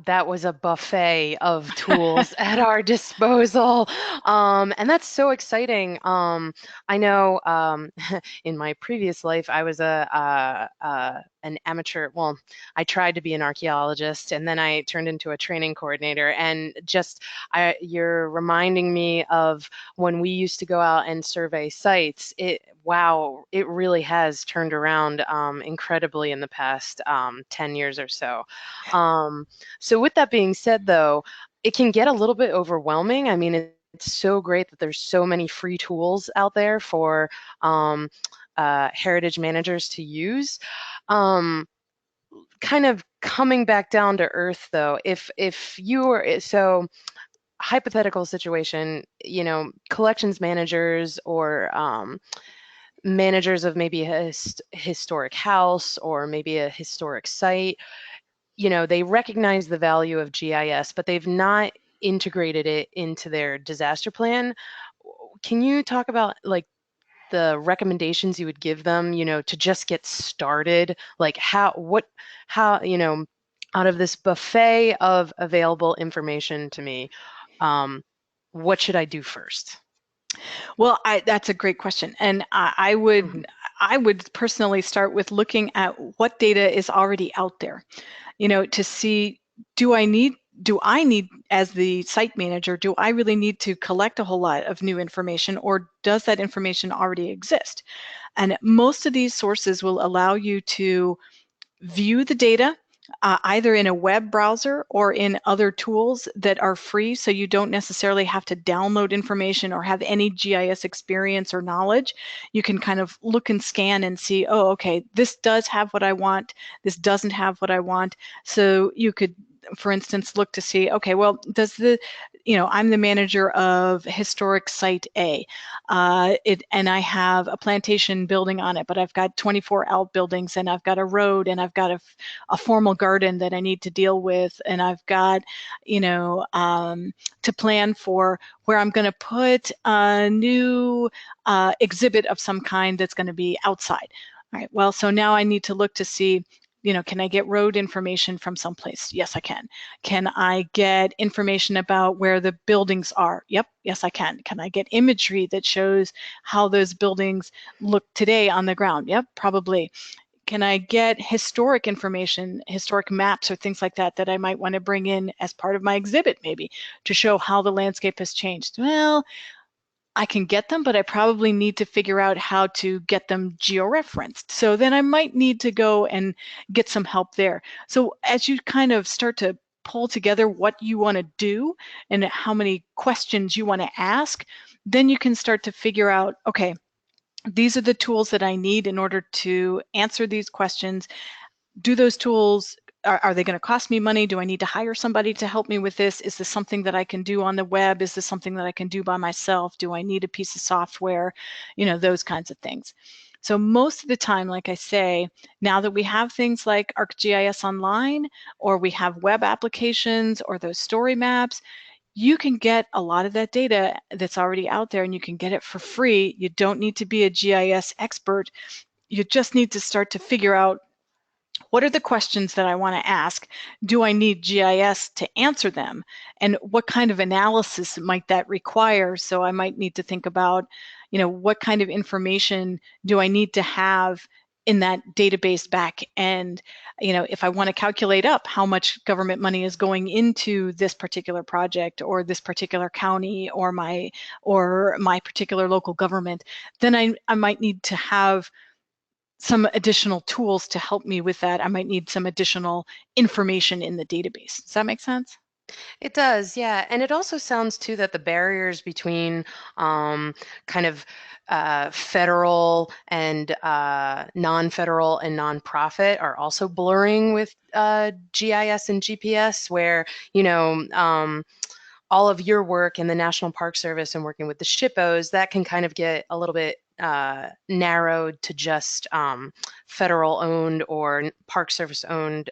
that was a buffet of tools at our disposal. And that's so exciting. I know in my previous life, I was an amateur, well, I tried to be an archaeologist, and then I turned into a training coordinator. And just, you're reminding me of when we used to go out and survey sites. Wow, it really has turned around incredibly in the past 10 years or so. So with that being said, though, it can get a little bit overwhelming. I mean, it's so great that there's so many free tools out there for heritage managers to use. Kind of coming back down to earth, though, if you were, so hypothetical situation, you know, collections managers or managers of maybe a historic house or maybe a historic site, you know, they recognize the value of GIS, but they've not integrated it into their disaster plan. Can you talk about like the recommendations you would give them, you know, to just get started? Like how, you know, out of this buffet of available information to me, what should I do first? Well, that's a great question, and I would personally start with looking at what data is already out there, you know, to see, do I need, as the site manager, do I really need to collect a whole lot of new information, or does that information already exist? And most of these sources will allow you to view the data, either in a web browser or in other tools that are free, so you don't necessarily have to download information or have any GIS experience or knowledge. You can kind of look and scan and see, oh, okay, this does have what I want, this doesn't have what I want. So you could, for instance, look to see, okay, well, does the, I'm the manager of historic site A, and I have a plantation building on it, but I've got 24 outbuildings, and I've got a road, and I've got a formal garden that I need to deal with, and I've got, to plan for where I'm going to put a new exhibit of some kind that's going to be outside. All right, well, so now I need to look to see, can I get road information from someplace? Yes, I can. Can I get information about where the buildings are? Yep, yes, I can. Can I get imagery that shows how those buildings look today on the ground? Yep, probably. Can I get historic information, historic maps or things like that that I might want to bring in as part of my exhibit maybe to show how the landscape has changed? Well, I can get them, but I probably need to figure out how to get them georeferenced. So then I might need to go and get some help there. So as you kind of start to pull together what you want to do and how many questions you want to ask, then you can start to figure out, okay, these are the tools that I need in order to answer these questions. Do those tools, are they going to cost me money? Do I need to hire somebody to help me with this? Is this something that I can do on the web? Is this something that I can do by myself? Do I need a piece of software? Those kinds of things. So most of the time, like I say, now that we have things like ArcGIS Online, or we have web applications or those story maps, you can get a lot of that data that's already out there, and you can get it for free. You don't need to be a GIS expert. You just need to start to figure out, what are the questions that I want to ask? Do I need GIS to answer them? And what kind of analysis might that require? So I might need to think about, what kind of information do I need to have in that database back end? If I want to calculate up how much government money is going into this particular project or this particular county or my particular local government, then I might need to have some additional tools to help me with that. I might need some additional information in the database. Does that make sense? It does, yeah. And it also sounds too that the barriers between kind of federal and non-federal and nonprofit are also blurring with GIS and GPS, where, all of your work in the National Park Service and working with the SHPOs, that can kind of get a little bit narrowed to just federal owned or Park Service owned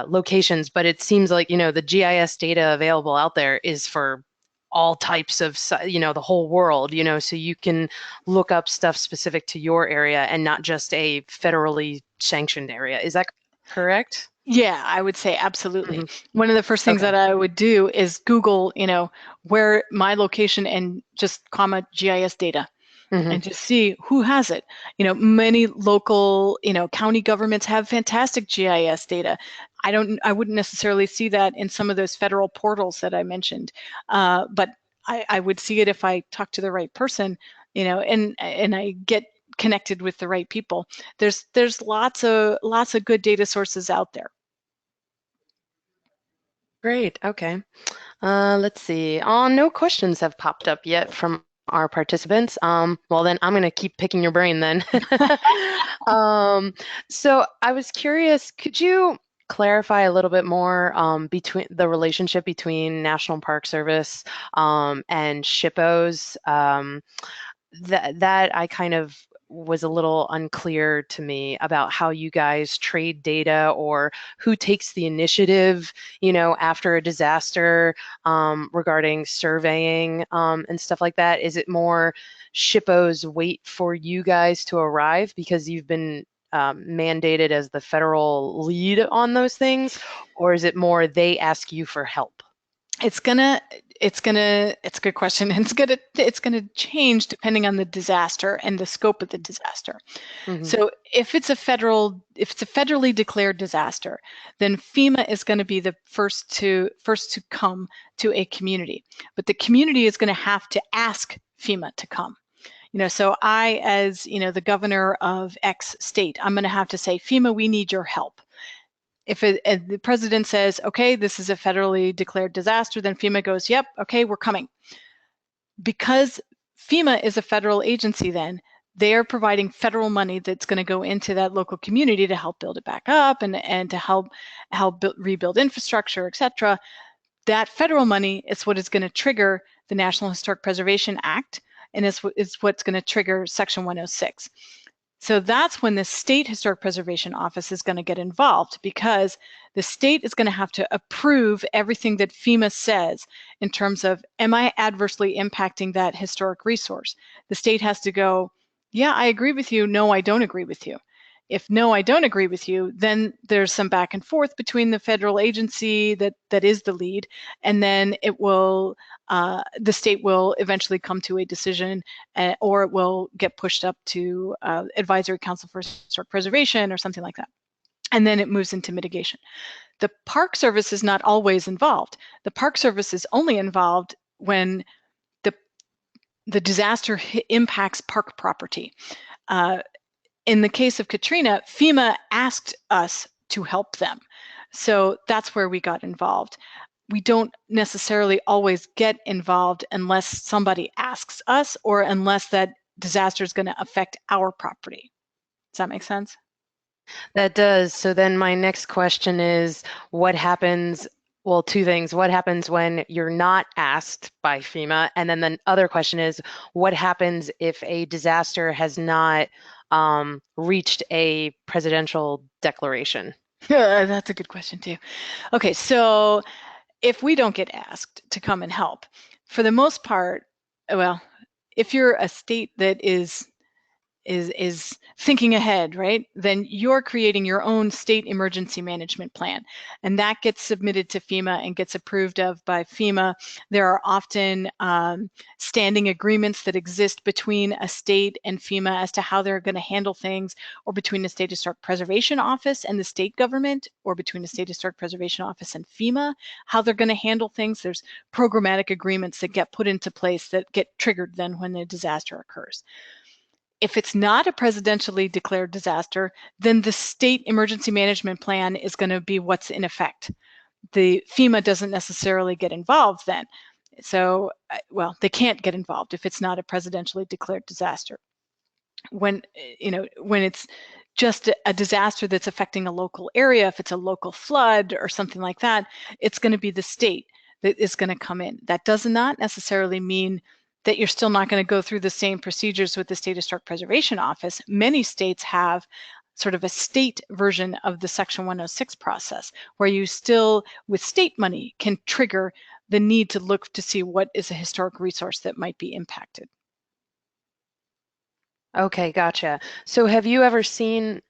locations. But it seems like, the GIS data available out there is for all types of, the whole world, so you can look up stuff specific to your area and not just a federally sanctioned area. Is that correct? Yeah, I would say absolutely. Mm-hmm. One of the first things Okay. that I would do is Google, where my location and just comma GIS data. Mm-hmm. And just see who has it. Many local, county governments have fantastic GIS data. I wouldn't necessarily see that in some of those federal portals that I mentioned, but I would see it if I talk to the right person, and I get connected with the right people. There's lots of good data sources out there. Great. Okay. Let's see. No questions have popped up yet from our participants. Well, then I'm going to keep picking your brain then. So I was curious, could you clarify a little bit more between the relationship between National Park Service and SHPOs? That I kind of was a little unclear to me about how you guys trade data or who takes the initiative, after a disaster regarding surveying and stuff like that. Is it more SHPOs wait for you guys to arrive because you've been mandated as the federal lead on those things, or is it more they ask you for help? It's a good question. It's gonna change depending on the disaster and the scope of the disaster. Mm-hmm. So if it's a federally declared disaster, then FEMA is going to be the first to come to a community, but the community is going to have to ask FEMA to come. So I, as the governor of X state, I'm going to have to say, FEMA, we need your help. if the president says, okay, this is a federally declared disaster, then FEMA goes, yep, okay, we're coming. Because FEMA is a federal agency, then they are providing federal money that's going to go into that local community to help build it back up and to help rebuild infrastructure, etc. That federal money is what is going to trigger the National Historic Preservation Act, and is what's going to trigger Section 106. So that's when the State Historic Preservation Office is going to get involved, because the state is going to have to approve everything that FEMA says in terms of, am I adversely impacting that historic resource? The state has to go, yeah, I agree with you. No, I don't agree with you. If no, I don't agree with you, then there's some back and forth between the federal agency that is the lead, and then it will, the state will eventually come to a decision, or it will get pushed up to Advisory Council for Historic Preservation or something like that. And then it moves into mitigation. The Park Service is not always involved. The Park Service is only involved when the disaster impacts park property. In the case of Katrina, FEMA asked us to help them. So that's where we got involved. We don't necessarily always get involved unless somebody asks us, or unless that disaster is going to affect our property. Does that make sense? That does. So then my next question is, what happens? Well, two things. What happens when you're not asked by FEMA? And then the other question is, what happens if a disaster has not reached a presidential declaration? That's a good question too. Okay, so if we don't get asked to come and help, for the most part, well, if you're a state that is thinking ahead, right? Then you're creating your own state emergency management plan, and that gets submitted to FEMA and gets approved of by FEMA. There are often standing agreements that exist between a state and FEMA as to how they're going to handle things, or between the State Historic Preservation Office and the state government, or between the State Historic Preservation Office and FEMA, how they're going to handle things. There's programmatic agreements that get put into place that get triggered then when the disaster occurs. If it's not a presidentially declared disaster, then the state emergency management plan is going to be what's in effect. The FEMA doesn't necessarily get involved then. So, well, they can't get involved if it's not a presidentially declared disaster. When it's just a disaster that's affecting a local area, if it's a local flood or something like that, it's going to be the state that is going to come in. That does not necessarily mean that you're still not going to go through the same procedures with the State Historic Preservation Office. Many states have sort of a state version of the Section 106 process, where you still, with state money, can trigger the need to look to see what is a historic resource that might be impacted. Okay, gotcha. So have you ever seen,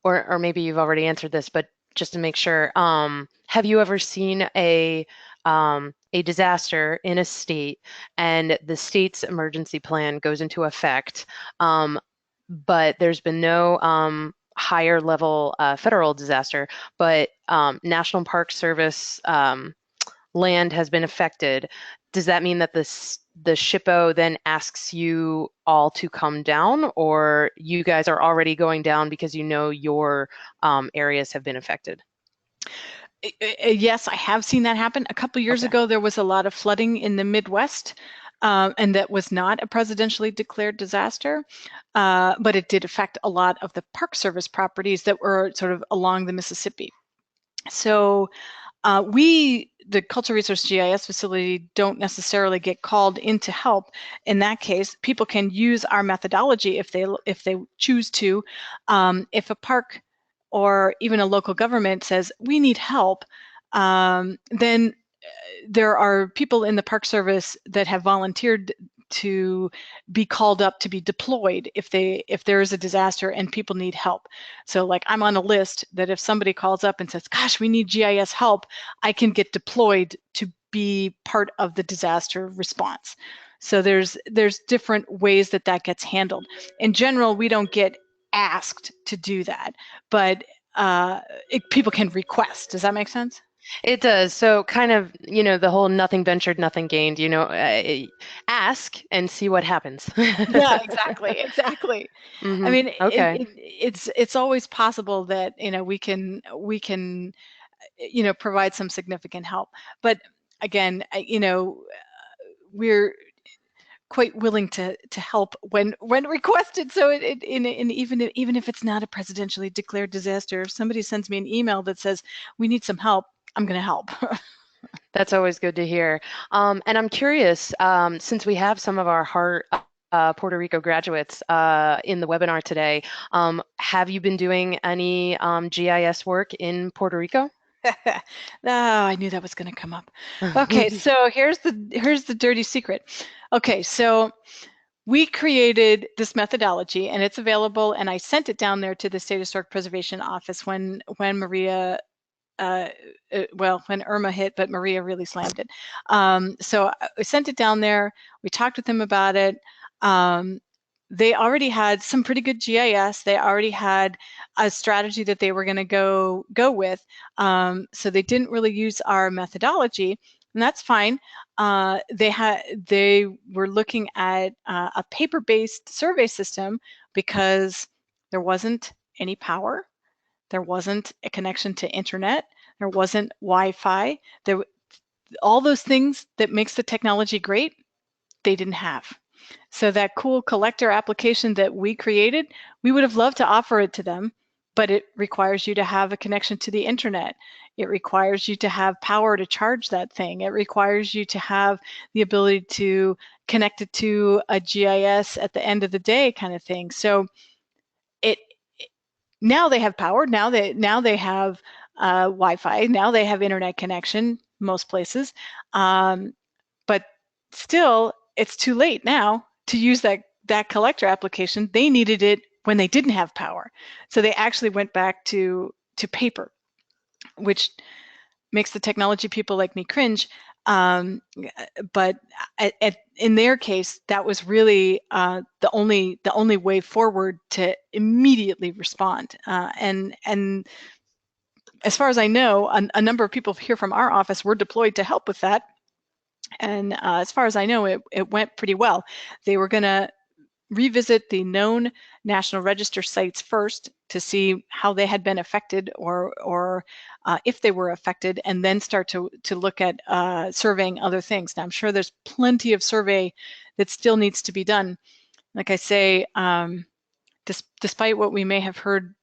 or maybe you've already answered this, but just to make sure, have you ever seen a disaster in a state and the state's emergency plan goes into effect, but there's been no higher level federal disaster, but National Park Service land has been affected? Does that mean that the SHPO then asks you all to come down, or you guys are already going down because you know your areas have been affected? Yes, I have seen that happen. A couple years ago, there was a lot of flooding in the Midwest, and that was not a presidentially declared disaster, but it did affect a lot of the Park Service properties that were sort of along the Mississippi. So we, the Cultural Resource GIS facility, don't necessarily get called in to help. In that case, people can use our methodology if they choose to. If a park or even a local government says we need help, then there are people in the Park Service that have volunteered to be called up to be deployed if there is a disaster and people need help. So like, I'm on a list that if somebody calls up and says, gosh, we need GIS help, I can get deployed to be part of the disaster response. So there's different ways that gets handled. In general, we don't get asked to do that, but people can request. Does that make sense? It does. So kind of, the whole nothing ventured, nothing gained, ask and see what happens. Yeah, exactly, exactly. I hmm mean, Okay. it's always possible that we can provide some significant help. But again, we're quite willing to help when requested. So even if it's not a presidentially declared disaster, if somebody sends me an email that says we need some help, I'm going to help. That's always good to hear. And I'm curious, since we have some of our Heart Puerto Rico graduates in the webinar today, have you been doing any GIS work in Puerto Rico? Oh, I knew that was going to come up. Okay, so here's the dirty secret. Okay, so we created this methodology and it's available, and I sent it down there to the State Historic Preservation Office when Maria well, when Irma hit, but Maria really slammed it. So I sent it down there. We talked with them about it. They already had some pretty good GIS. They already had a strategy that they were going to go with. So they didn't really use our methodology, and that's fine. They were looking at a paper-based survey system because there wasn't any power. There wasn't a connection to internet. There wasn't Wi-Fi. All those things that makes the technology great, they didn't have. So that cool collector application that we created, we would have loved to offer it to them, but it requires you to have a connection to the internet. It requires you to have power to charge that thing. It requires you to have the ability to connect it to a GIS at the end of the day kind of thing. So it now they have power. Now they have Wi-Fi. Now they have internet connection most places, but still, it's too late now to use that collector application. They needed it when they didn't have power, so they actually went back to paper, which makes the technology people like me cringe. But in their case, that was really the only way forward to immediately respond. And as far as I know, a number of people here from our office were deployed to help with that. And as far as I know, it went pretty well. They were going to revisit the known National Register sites first to see how they had been affected or if they were affected, and then start to look at surveying other things. Now, I'm sure there's plenty of survey that still needs to be done. Like I say, despite what we may have heard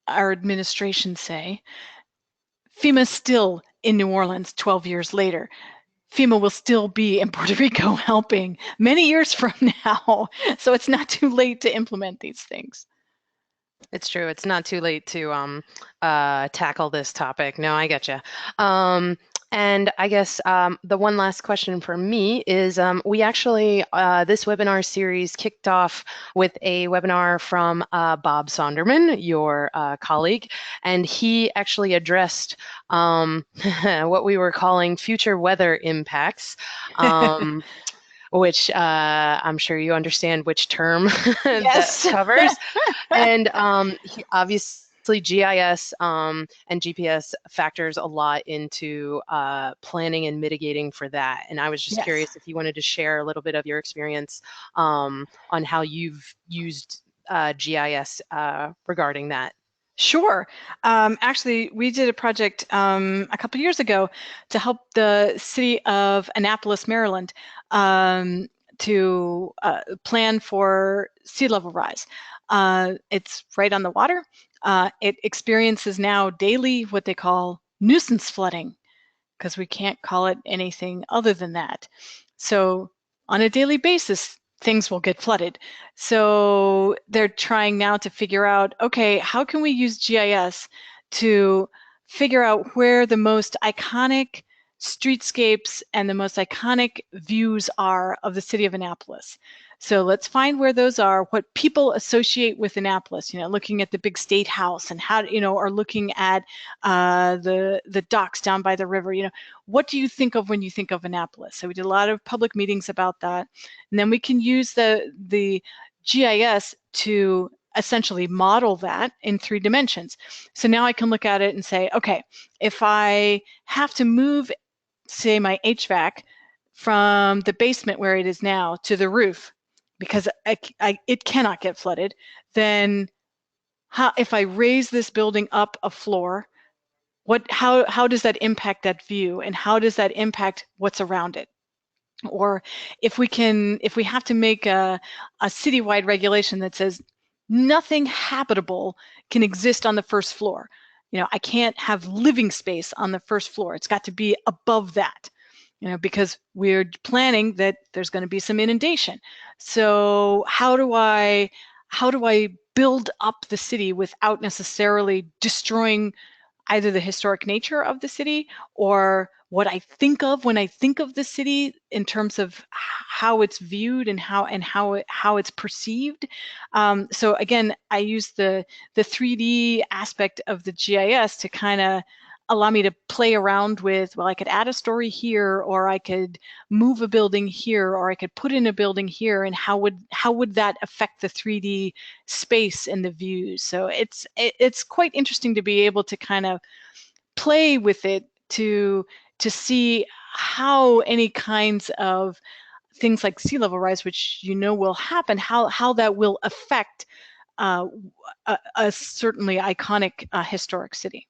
our administration say, FEMA's still in New Orleans 12 years later. FEMA will still be in Puerto Rico helping many years from now. So it's not too late to implement these things. It's true. It's not too late to tackle this topic. No, I get you. And I guess the one last question for me is we actually, this webinar series kicked off with a webinar from Bob Sonderman, your colleague, and he actually addressed what we were calling future weather impacts. Which I'm sure you understand which term that Yes. covers. And obviously GIS and GPS factors a lot into planning and mitigating for that. And I was just Yes. curious if you wanted to share a little bit of your experience on how you've used GIS regarding that. Sure. Actually, we did a project a couple years ago to help the city of Annapolis, Maryland, to plan for sea level rise. It's right on the water. It experiences now daily what they call nuisance flooding, because we can't call it anything other than that. So on a daily basis, things will get flooded. So they're trying now to figure out, okay, how can we use GIS to figure out where the most iconic streetscapes and the most iconic views are of the city of Annapolis. So let's find where those are, what people associate with Annapolis, looking at the big state house and how, or looking at the docks down by the river, what do you think of when you think of Annapolis? So we did a lot of public meetings about that. And then we can use the GIS to essentially model that in 3 dimensions. So now I can look at it and say, okay, if I have to move, say, my HVAC from the basement where it is now to the roof, because it cannot get flooded, then if I raise this building up a floor, how does that impact that view, and how does that impact what's around it? Or if we have to make a citywide regulation that says nothing habitable can exist on the first floor. I can't have living space on the first floor. It's got to be above that, because we're planning that there's going to be some inundation. So how do I build up the city without necessarily destroying either the historic nature of the city or what I think of when I think of the city in terms of how it's viewed and how it's perceived. So again, I use the 3D aspect of the GIS to kind of allow me to play around with, well, I could add a story here, or I could move a building here, or I could put in a building here, and how would that affect the 3D space and the views? So it's quite interesting to be able to kind of play with it to see how any kinds of things like sea level rise, which will happen, how that will affect a certainly iconic historic city.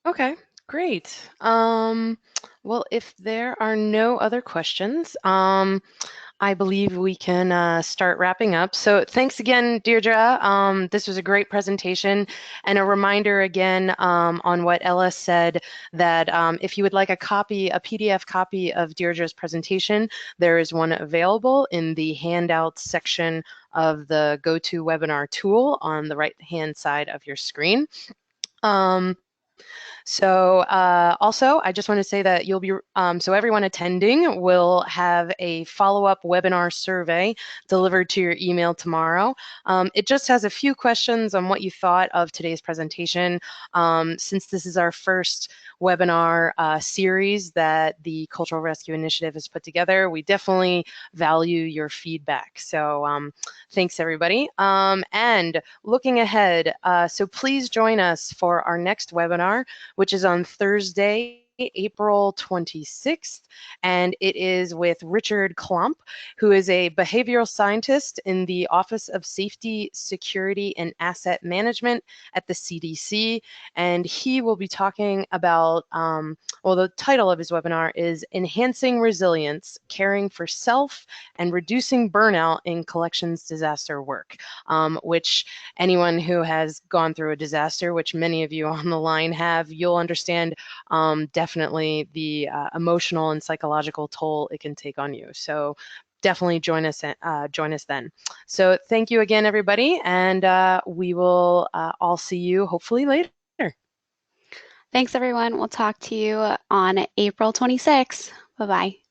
Okay, great. Well, if there are no other questions, I believe we can start wrapping up. So thanks again, Deirdre. This was a great presentation, and a reminder again on what Ella said, that if you would like a PDF copy of Deirdre's presentation, there is one available in the handouts section of the GoToWebinar tool on the right-hand side of your screen. Also, I just want to say that you'll be, so everyone attending will have a follow-up webinar survey delivered to your email tomorrow. It just has a few questions on what you thought of today's presentation. Since this is our first webinar series that the Cultural Rescue Initiative has put together, we definitely value your feedback. So thanks, everybody. And looking ahead, so please join us for our next webinar, which is on Thursday, April 26th, and it is with Richard Klomp, who is a behavioral scientist in the Office of Safety, Security, and Asset Management at the CDC, and he will be talking about, well, the title of his webinar is Enhancing Resilience, Caring for Self and Reducing Burnout in Collections Disaster Work, which anyone who has gone through a disaster, which many of you on the line have, you'll understand definitely the emotional and psychological toll it can take on you. So definitely join us then. So thank you again, everybody, and we will all see you hopefully later. Thanks, everyone. We'll talk to you on April 26th. Bye-bye.